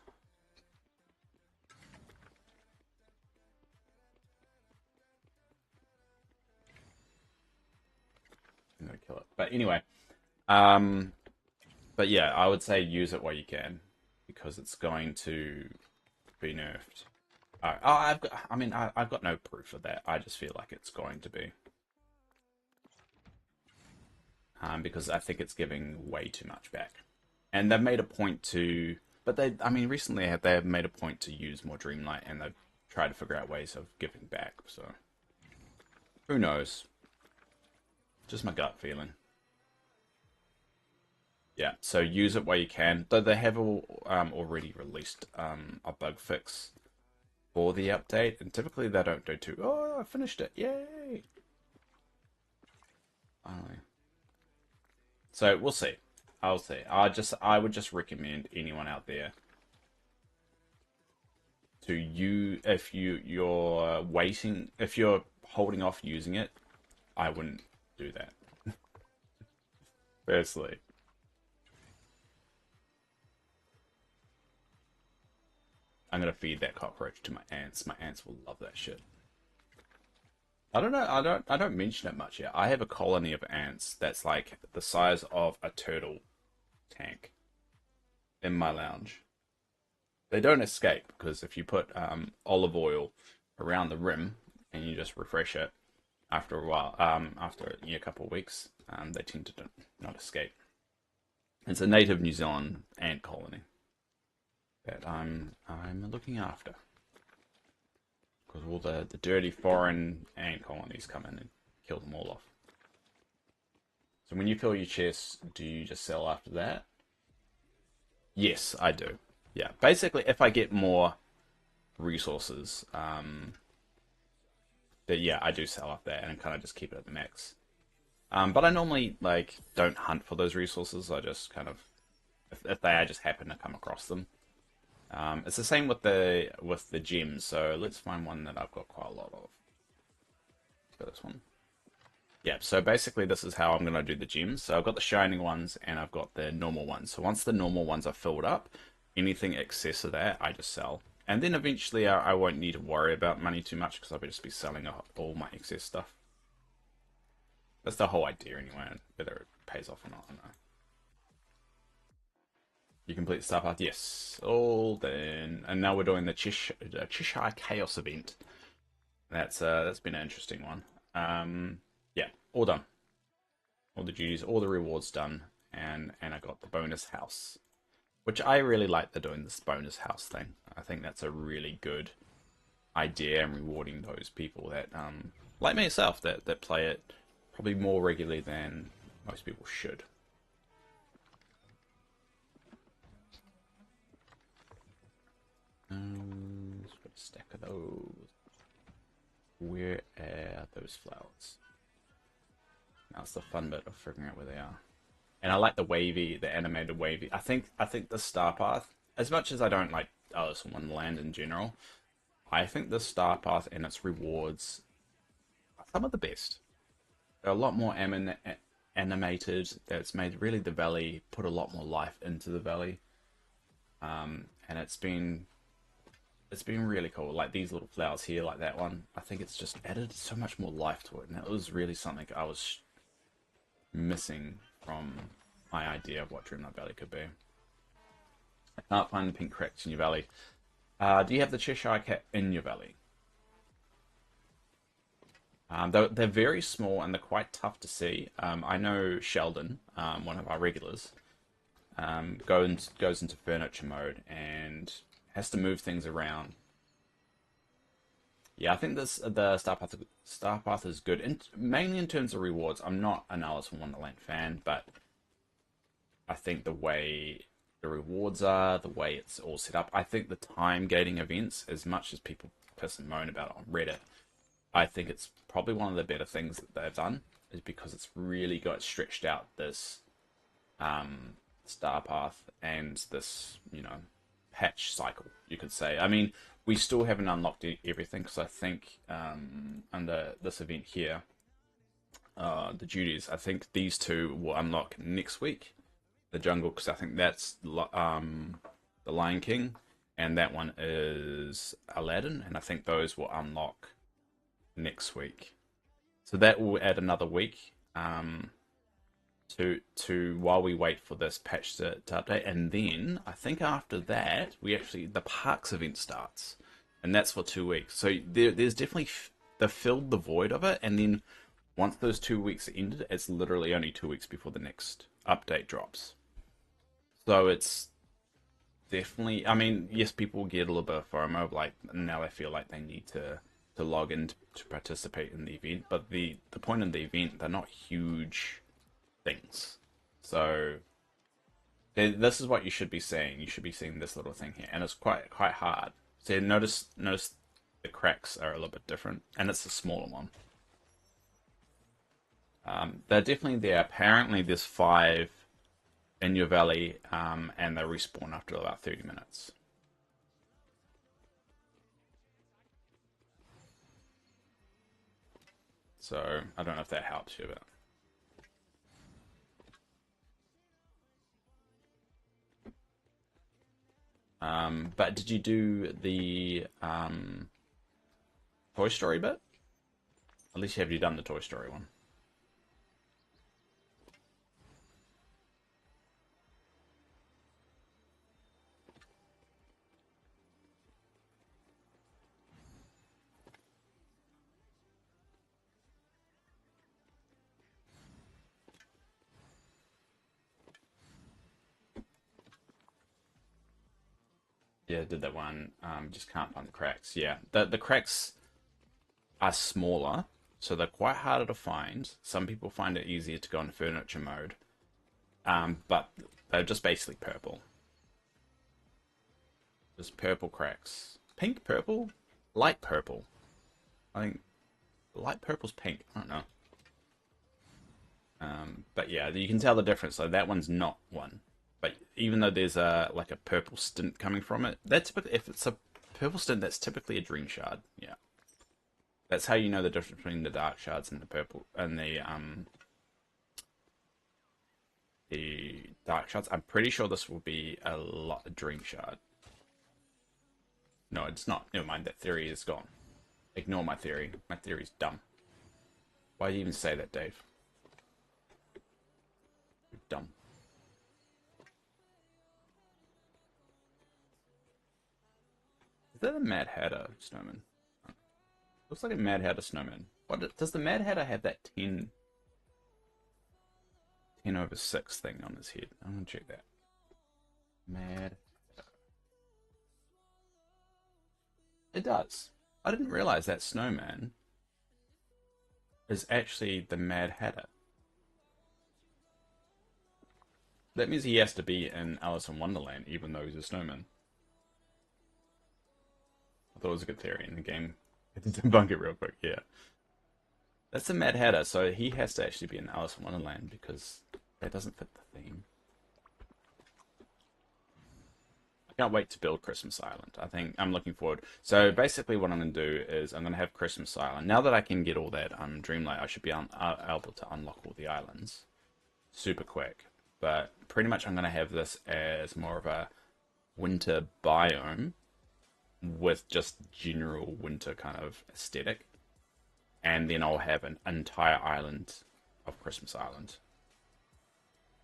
I'm gonna kill it. But anyway, but yeah, I would say use it while you can, because it's going to be nerfed. I've got. I mean, I've got no proof of that. I just feel like it's going to be, because I think it's giving way too much back, and they've made a point to. But they, I mean, recently they have made a point to use more Dreamlight, and they've tried to figure out ways of giving back. So who knows? Just my gut feeling. Yeah, so use it where you can. Though they have already released a bug fix for the update, and typically they don't do too. Oh, I finished it! Yay! Finally. So we'll see. I'll see. I would just recommend anyone out there to you if you're waiting, if you're holding off using it, I wouldn't do that. Firstly. I'm gonna feed that cockroach to my ants. My ants will love that shit. I don't know. I don't mention it much yet. I have a colony of ants that's like the size of a turtle tank in my lounge. They don't escape because if you put olive oil around the rim and you just refresh it after a while, after a couple of weeks, they tend to not escape. It's a native New Zealand ant colony that I'm looking after because all the dirty foreign ant colonies come in and kill them all off. So when you fill your chest, do you just sell after that? Yes, I do. Yeah, basically, if I get more resources, that yeah, I do sell off that and kind of just keep it at the max. But I normally like don't hunt for those resources. I just kind of, if they I just happen to come across them. It's the same with the gems. So let's find one that I've got quite a lot of. Let's go this one. Yeah, so basically this is how I'm going to do the gems. So I've got the shining ones and I've got the normal ones. So once the normal ones are filled up, anything excess of that, I just sell. And then eventually I won't need to worry about money too much because I'll just be selling all my excess stuff. That's the whole idea anyway, whether it pays off or not, I don't know. You complete the star path? Yes. All done. And now we're doing the Cheshire Chaos event. That's been an interesting one. Yeah, all done. All the duties, all the rewards done, and I got the bonus house, which I really like. They're doing this bonus house thing. I think that's a really good idea and rewarding those people that like myself that play it probably more regularly than most people should. Let's put a stack of those. Where are those flowers? That's the fun bit of figuring out where they are. And I like the wavy, the animated wavy. I think the Star Path, as much as I don't like Alice in Wonderland in general, I think the Star Path and its rewards are some of the best. They're a lot more animated. It's made really the valley put a lot more life into the valley, and it's been really cool. Like these little flowers here, like that one. I think it's just added so much more life to it, and that was really something I was missing from my idea of what Dreamlight Valley could be. I can't find the pink cracks in your valley. Do you have the Cheshire Cat in your valley? They're very small and they're quite tough to see. I know Sheldon, one of our regulars, goes into furniture mode and has to move things around. Yeah, I think the Star Path is good, mainly in terms of rewards. I'm not an Alice in Wonderland fan, but I think the way the rewards are, the way it's all set up, I think the time gating events, as much as people piss and moan about it on Reddit, I think it's probably one of the better things that they've done, is because it's really got stretched out this Star Path and this, patch cycle, you could say. I mean, we still haven't unlocked everything, because I think under this event here, the duties, I think these two will unlock next week. The jungle, because I think that's the Lion King, and that one is Aladdin, and I think those will unlock next week. So that will add another week to while we wait for this patch to update, and then I think after that the parks event starts. and that's for 2 weeks. So there's definitely they filled the void of it, and then once those 2 weeks ended, it's literally only 2 weeks before the next update drops. So it's definitely. I mean, yes, people get a little bit of FOMO, of like now they feel like they need to log in to participate in the event, but the point of the event, they're not huge things. So this is what you should be seeing. You should be seeing this little thing here, and it's quite hard. So notice the cracks are a little bit different, and it's a smaller one. They're definitely there. Apparently, there's 5 in your valley, and they respawn after about 30 minutes. So I don't know if that helps you, but but did you do the Toy Story bit? At least have you done the Toy Story one? Yeah, did that one. Just can't find the cracks. Yeah, the cracks are smaller, so they're quite harder to find. Some people find it easier to go into furniture mode, but they're just basically purple. Just purple cracks. Pink, purple, light purple. I think light purple's pink. I don't know. But yeah, you can tell the difference. So that one's not one. But even though there's a like a purple stint coming from it, that's if it's a purple stint, that's typically a dream shard. Yeah, that's how you know the difference between the dark shards and the purple and the dark shards. I'm pretty sure this will be a dream shard. No, it's not. Never mind. That theory is gone. Ignore my theory. My theory's dumb. Why do you even say that, Dave? You're dumb. Is that a Mad Hatter snowman? Looks like a Mad Hatter snowman. What does the Mad Hatter have that 10/6 thing on his head? I'm gonna check that. Mad Hatter. It does. I didn't realize that snowman is actually the Mad Hatter. That means he has to be in Alice in Wonderland, even though he's a snowman. I thought it was a good theory in the game. I had to debunk it real quick, yeah. That's the Mad Hatter, so he has to actually be in Alice in Wonderland because that doesn't fit the theme. I can't wait to build Christmas Island. I think I'm looking forward. So basically what I'm going to do is I'm going to have Christmas Island. Now that I can get all that Dreamlight, I should be able to unlock all the islands super quick. But pretty much I'm going to have this as more of a winter biome with just general winter kind of aesthetic. And then I'll have an entire island of Christmas Island.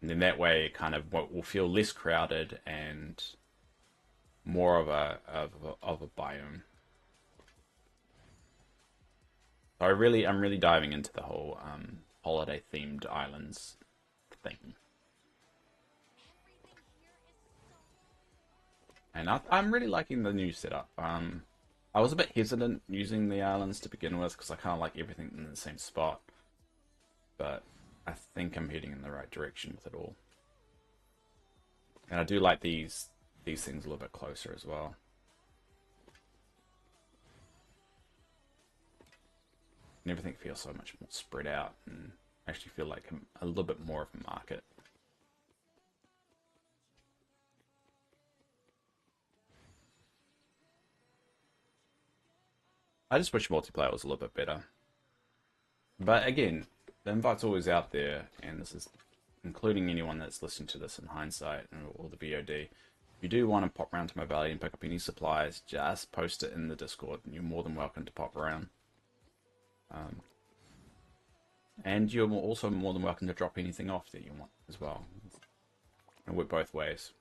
And then that way, kind of what will feel less crowded and more of a biome. So I'm really diving into the whole holiday themed islands thing. And I'm really liking the new setup. I was a bit hesitant using the islands to begin with because I kind of like everything in the same spot. But I think I'm heading in the right direction with it all. And I do like these things a little bit closer as well. And everything feels so much more spread out and actually feel like a little bit more of a market. I just wish multiplayer was a little bit better. But again, the invite's always out there, and this is including anyone that's listening to this in hindsight or the VOD. If you do want to pop around to my valley and pick up any supplies, just post it in the Discord, and you're more than welcome to pop around. And you're also more than welcome to drop anything off that you want as well. It'll work both ways.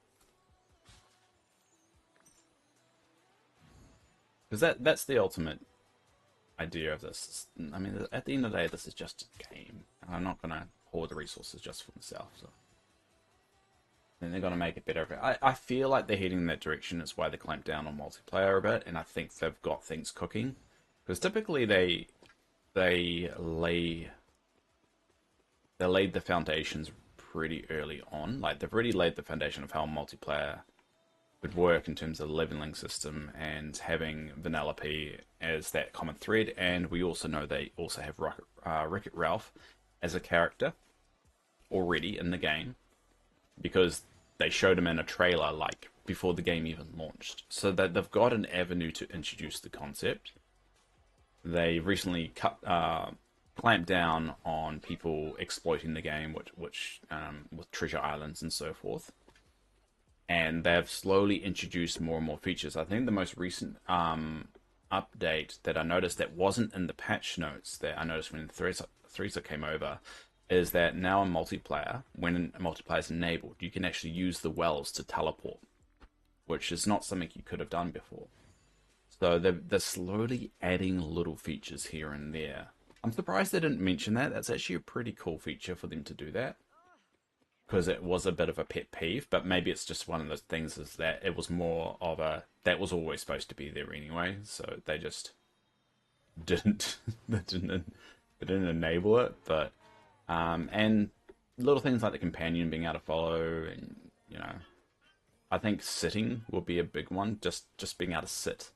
Because that's the ultimate idea of this. I mean, at the end of the day, this is just a game. I'm not gonna hoard the resources just for myself. So then they're gonna make it better. I feel like they're heading in that direction. It's why they clamped down on multiplayer a bit, and I think they've got things cooking. Because typically they laid the foundations pretty early on. Like they've already laid the foundation of how multiplayer would work in terms of the leveling system and having Vanellope as that common thread. And we also know they also have Wreck-It Ralph as a character already in the game because they showed him in a trailer like before the game even launched. So that they've got an avenue to introduce the concept. They recently clamped down on people exploiting the game, which with treasure islands and so forth. And they've slowly introduced more and more features. I think the most recent update that I noticed that wasn't in the patch notes that I noticed when Threesa came over is that now in multiplayer, when multiplayer is enabled, you can actually use the wells to teleport, which is not something you could have done before. So they're slowly adding little features here and there. I'm surprised they didn't mention that. That's actually a pretty cool feature for them to do that. Because it was a bit of a pet peeve, but maybe it's just one of those things is that it was more of a that was always supposed to be there anyway, so they just didn't they didn't enable it. But and little things like the companion being able to follow, and I think sitting will be a big one. Just being able to sit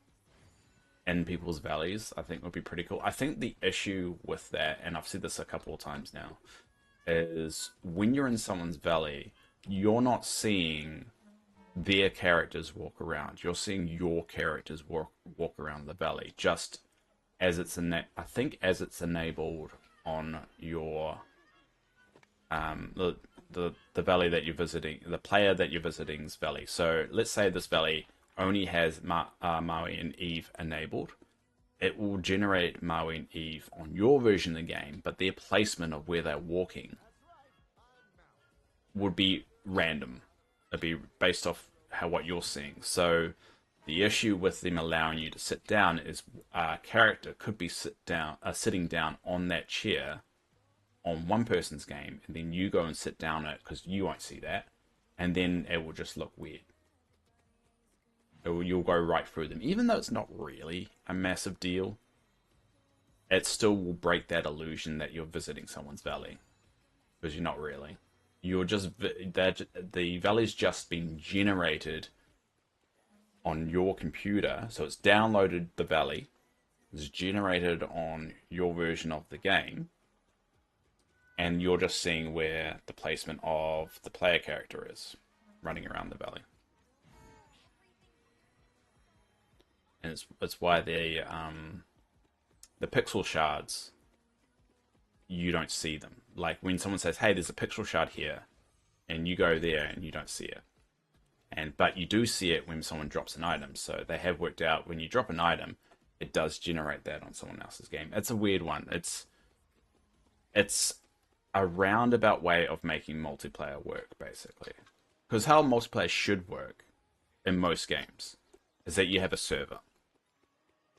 in people's valleys, I think would be pretty cool. I think the issue with that, and I've said this a couple of times now, is when you're in someone's valley, you're not seeing their characters walk around. You're seeing your characters walk around the valley. Just as I think as it's enabled on your the valley that you're visiting, the player that you're visiting's valley. So let's say this valley only has Maui and Eve enabled. It will generate Maui and Eve on your version of the game, but their placement of where they're walking would be random. It'd be based off what you're seeing. So the issue with them allowing you to sit down is a character could be sitting down on that chair on one person's game, and then you go and sit down on it because you won't see that, and then it will just look weird. You'll go right through them, even though it's not really a massive deal. It still will break that illusion that you're visiting someone's valley, because you're not really. You're just the valley's just been generated on your computer, so it's downloaded the valley, it's generated on your version of the game, and you're just seeing where the placement of the player character is running around the valley. And it's why the pixel shards, you don't see them. Like when someone says, "Hey, there's a pixel shard here," and you go there and you don't see it, but you do see it when someone drops an item. So they have worked out when you drop an item, it does generate that on someone else's game. It's a weird one. It's a roundabout way of making multiplayer work, basically. Because how multiplayer should work in most games is that you have a server.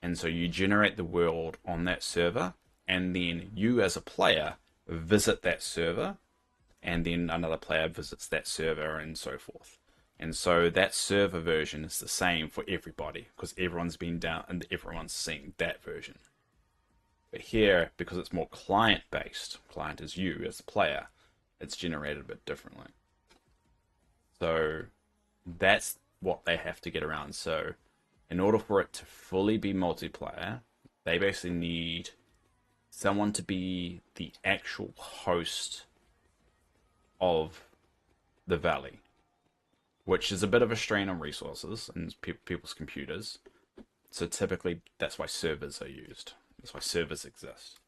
And so you generate the world on that server, and then you as a player visit that server, and then another player visits that server, and so forth. And so that server version is the same for everybody, because everyone's been down and everyone's seeing that version. But here, because it's more client-based, client is you as a player, it's generated a bit differently. So that's what they have to get around. So in order for it to fully be multiplayer, they basically need someone to be the actual host of the valley, which is a bit of a strain on resources and people's computers. So typically, that's why servers are used. That's why servers exist.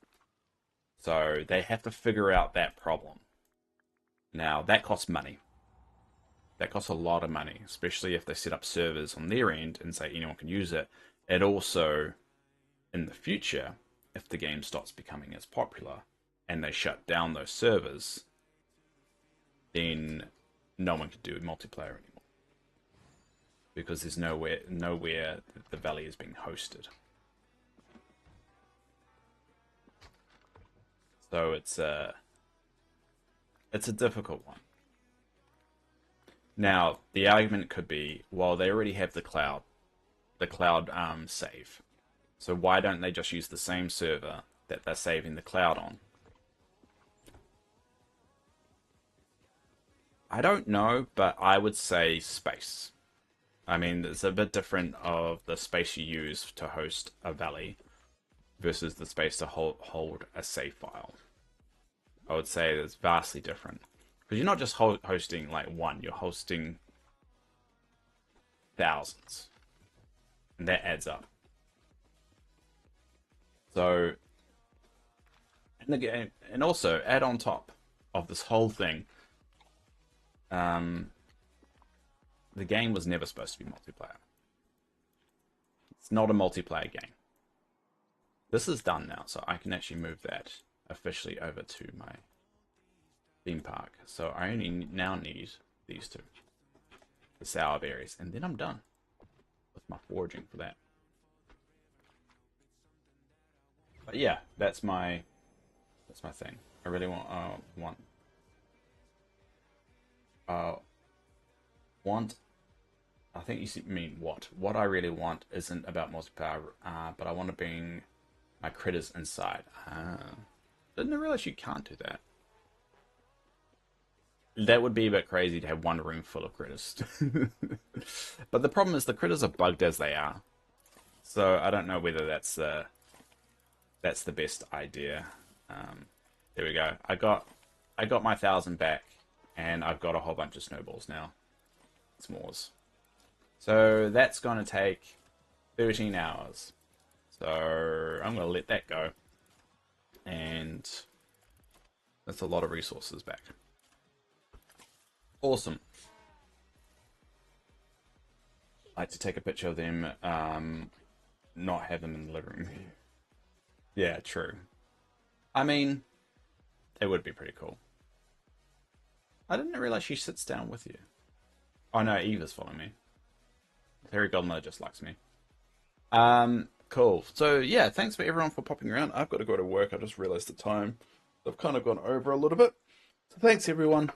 So they have to figure out that problem. Now, that costs money. That costs a lot of money, especially if they set up servers on their end and say anyone can use it. It also, in the future, if the game stops becoming as popular and they shut down those servers, then no one can do multiplayer anymore. because there's nowhere that the valley is being hosted. So it's a difficult one. Now, the argument could be, well, they already have the cloud save. So why don't they just use the same server that they're saving the cloud on? I don't know, but I would say space. I mean, it's a bit different of the space you use to host a valley versus the space to hold a save file. I would say it's vastly different. Because you're not just hosting like one, you're hosting thousands. And that adds up. So, and again, and also add on top of this whole thing, the game was never supposed to be multiplayer. It's not a multiplayer game. This is done now, so I can actually move that officially over to my theme park. So I only now need these two, the sour berries, and then I'm done with my foraging for that. But yeah, that's my thing. I really want. I think you mean what? What I really want isn't about multiplayer, but I want to bring my critters inside. Didn't realize you can't do that. That would be a bit crazy to have one room full of critters. But the problem is the critters are bugged as they are. So I don't know whether that's the best idea. There we go. I got my 1,000 back, and I've got a whole bunch of snowballs now. S'mores. So that's going to take 13 hours. So I'm going to let that go. And that's a lot of resources back. Awesome. I like to take a picture of them, not have them in the living room. Yeah, true. I mean, it would be pretty cool. I didn't realize she sits down with you. Oh no, Eva's following me. Fairy Godmother just likes me. Cool. So yeah, thanks for everyone for popping around. I've got to go to work. I just realized the time. I've kind of gone over a little bit. So thanks everyone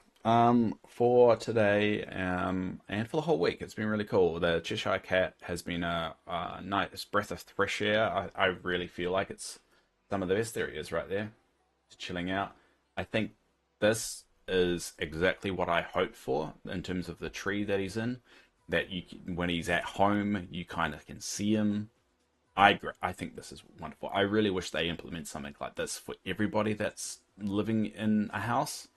for today and for the whole week. It's been really cool. The Cheshire Cat has been a nice breath of fresh air. I really feel like it's some of the best. There he is right there, just chilling out. I think this is exactly what I hoped for in terms of the tree that he's in. That you, when he's at home, you kind of can see him. I think this is wonderful. I really wish they implement something like this for everybody that's living in a house.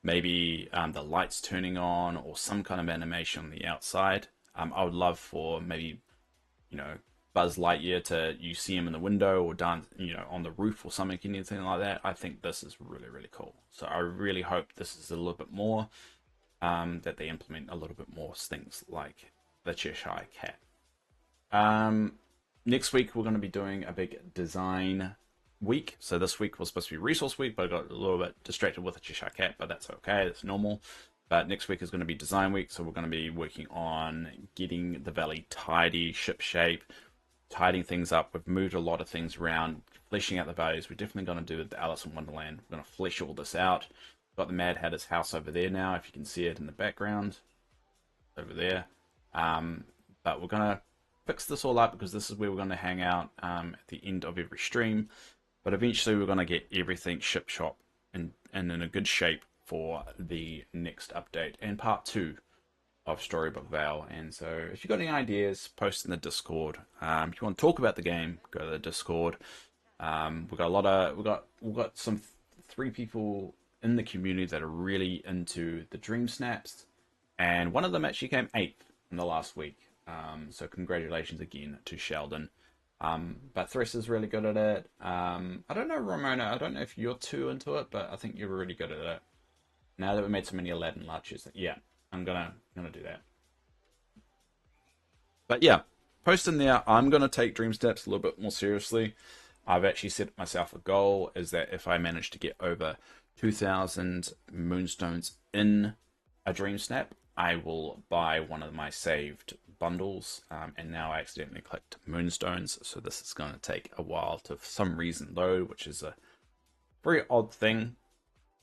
Maybe the lights turning on or some kind of animation on the outside. I would love for maybe, you know, Buzz Lightyear to, you see him in the window or dance, you know, on the roof or something, anything like that. I think this is really, really cool. So I really hope this is a little bit more, that they implement a little bit more things like the Cheshire Cat. Next week we're going to be doing a big design week. So this week was supposed to be resource week, but I got a little bit distracted with the Cheshire Cat, but that's okay, that's normal. But next week is going to be design week, so we're going to be working on getting the valley tidy, ship shape, tidying things up. We've moved a lot of things around, fleshing out the valleys. We're definitely going to do the Alice in Wonderland. We're going to flesh all this out. Got the Mad Hatter's house over there now, if you can see it in the background over there. But we're going to fix this all up because this is where we're going to hang out at the end of every stream. But eventually we're going to get everything ship shop and in a good shape for the next update and part 2 of Storybook Vale. And so if you've got any ideas, post in the Discord. If you want to talk about the game, go to the Discord. We've got some 3 people in the community that are really into the Dream Snaps, and one of them actually came 8th in the last week. So congratulations again to Sheldon. But Thresh is really good at it. I don't know, Ramona, I don't know if you're too into it, but I think you're really good at it. Now that we made so many Aladdin larches, yeah, I'm gonna do that. But yeah, post in there. I'm gonna take Dream Steps a little bit more seriously. I've actually set myself a goal, is that if I manage to get over 2,000 moonstones in a Dream Snap, I will buy one of my saved bundles, and now I accidentally clicked Moonstones, so this is going to take a while to, for some reason, load, which is a very odd thing.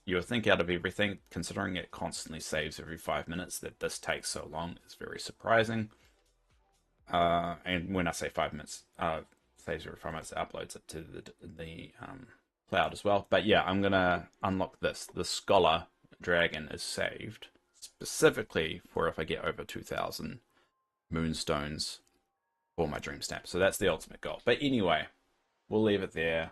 You would think out of everything, considering it constantly saves every 5 minutes, that this takes so long is very surprising. And when I say 5 minutes, saves every 5 minutes, it uploads it to the cloud as well. But yeah, I'm gonna unlock this. The Scholar Dragon is saved specifically for if I get over 2,000 Moonstones for my Dream Snap. So that's the ultimate goal. But anyway, we'll leave it there.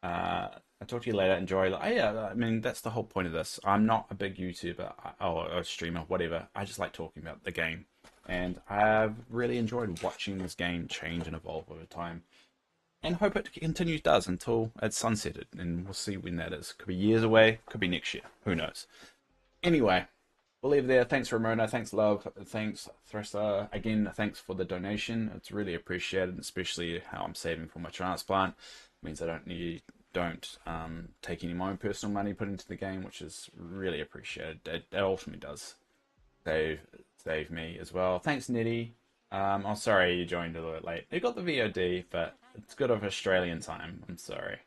I'll talk to you later. Enjoy. Oh, yeah, I mean, that's the whole point of this. I'm not a big YouTuber or a streamer, whatever. I just like talking about the game. And I've really enjoyed watching this game change and evolve over time. And hope it continues does until it's sunsetted. And we'll see when that is. Could be years away. Could be next year. Who knows? Anyway, we'll leave it there. Thanks, Ramona. Thanks, Love. Thanks, Thressa. Again, thanks for the donation. It's really appreciated, especially how I'm saving for my transplant. It means I don't take any of my own personal money put into the game, which is really appreciated. It ultimately does save me as well. Thanks, Nitty. I'm sorry you joined a little bit late. You got the VOD, but it's good of Australian time. I'm sorry.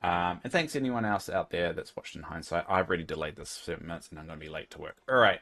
And thanks anyone else out there that's watched in hindsight. I've already delayed this 7 minutes and I'm going to be late to work. All right.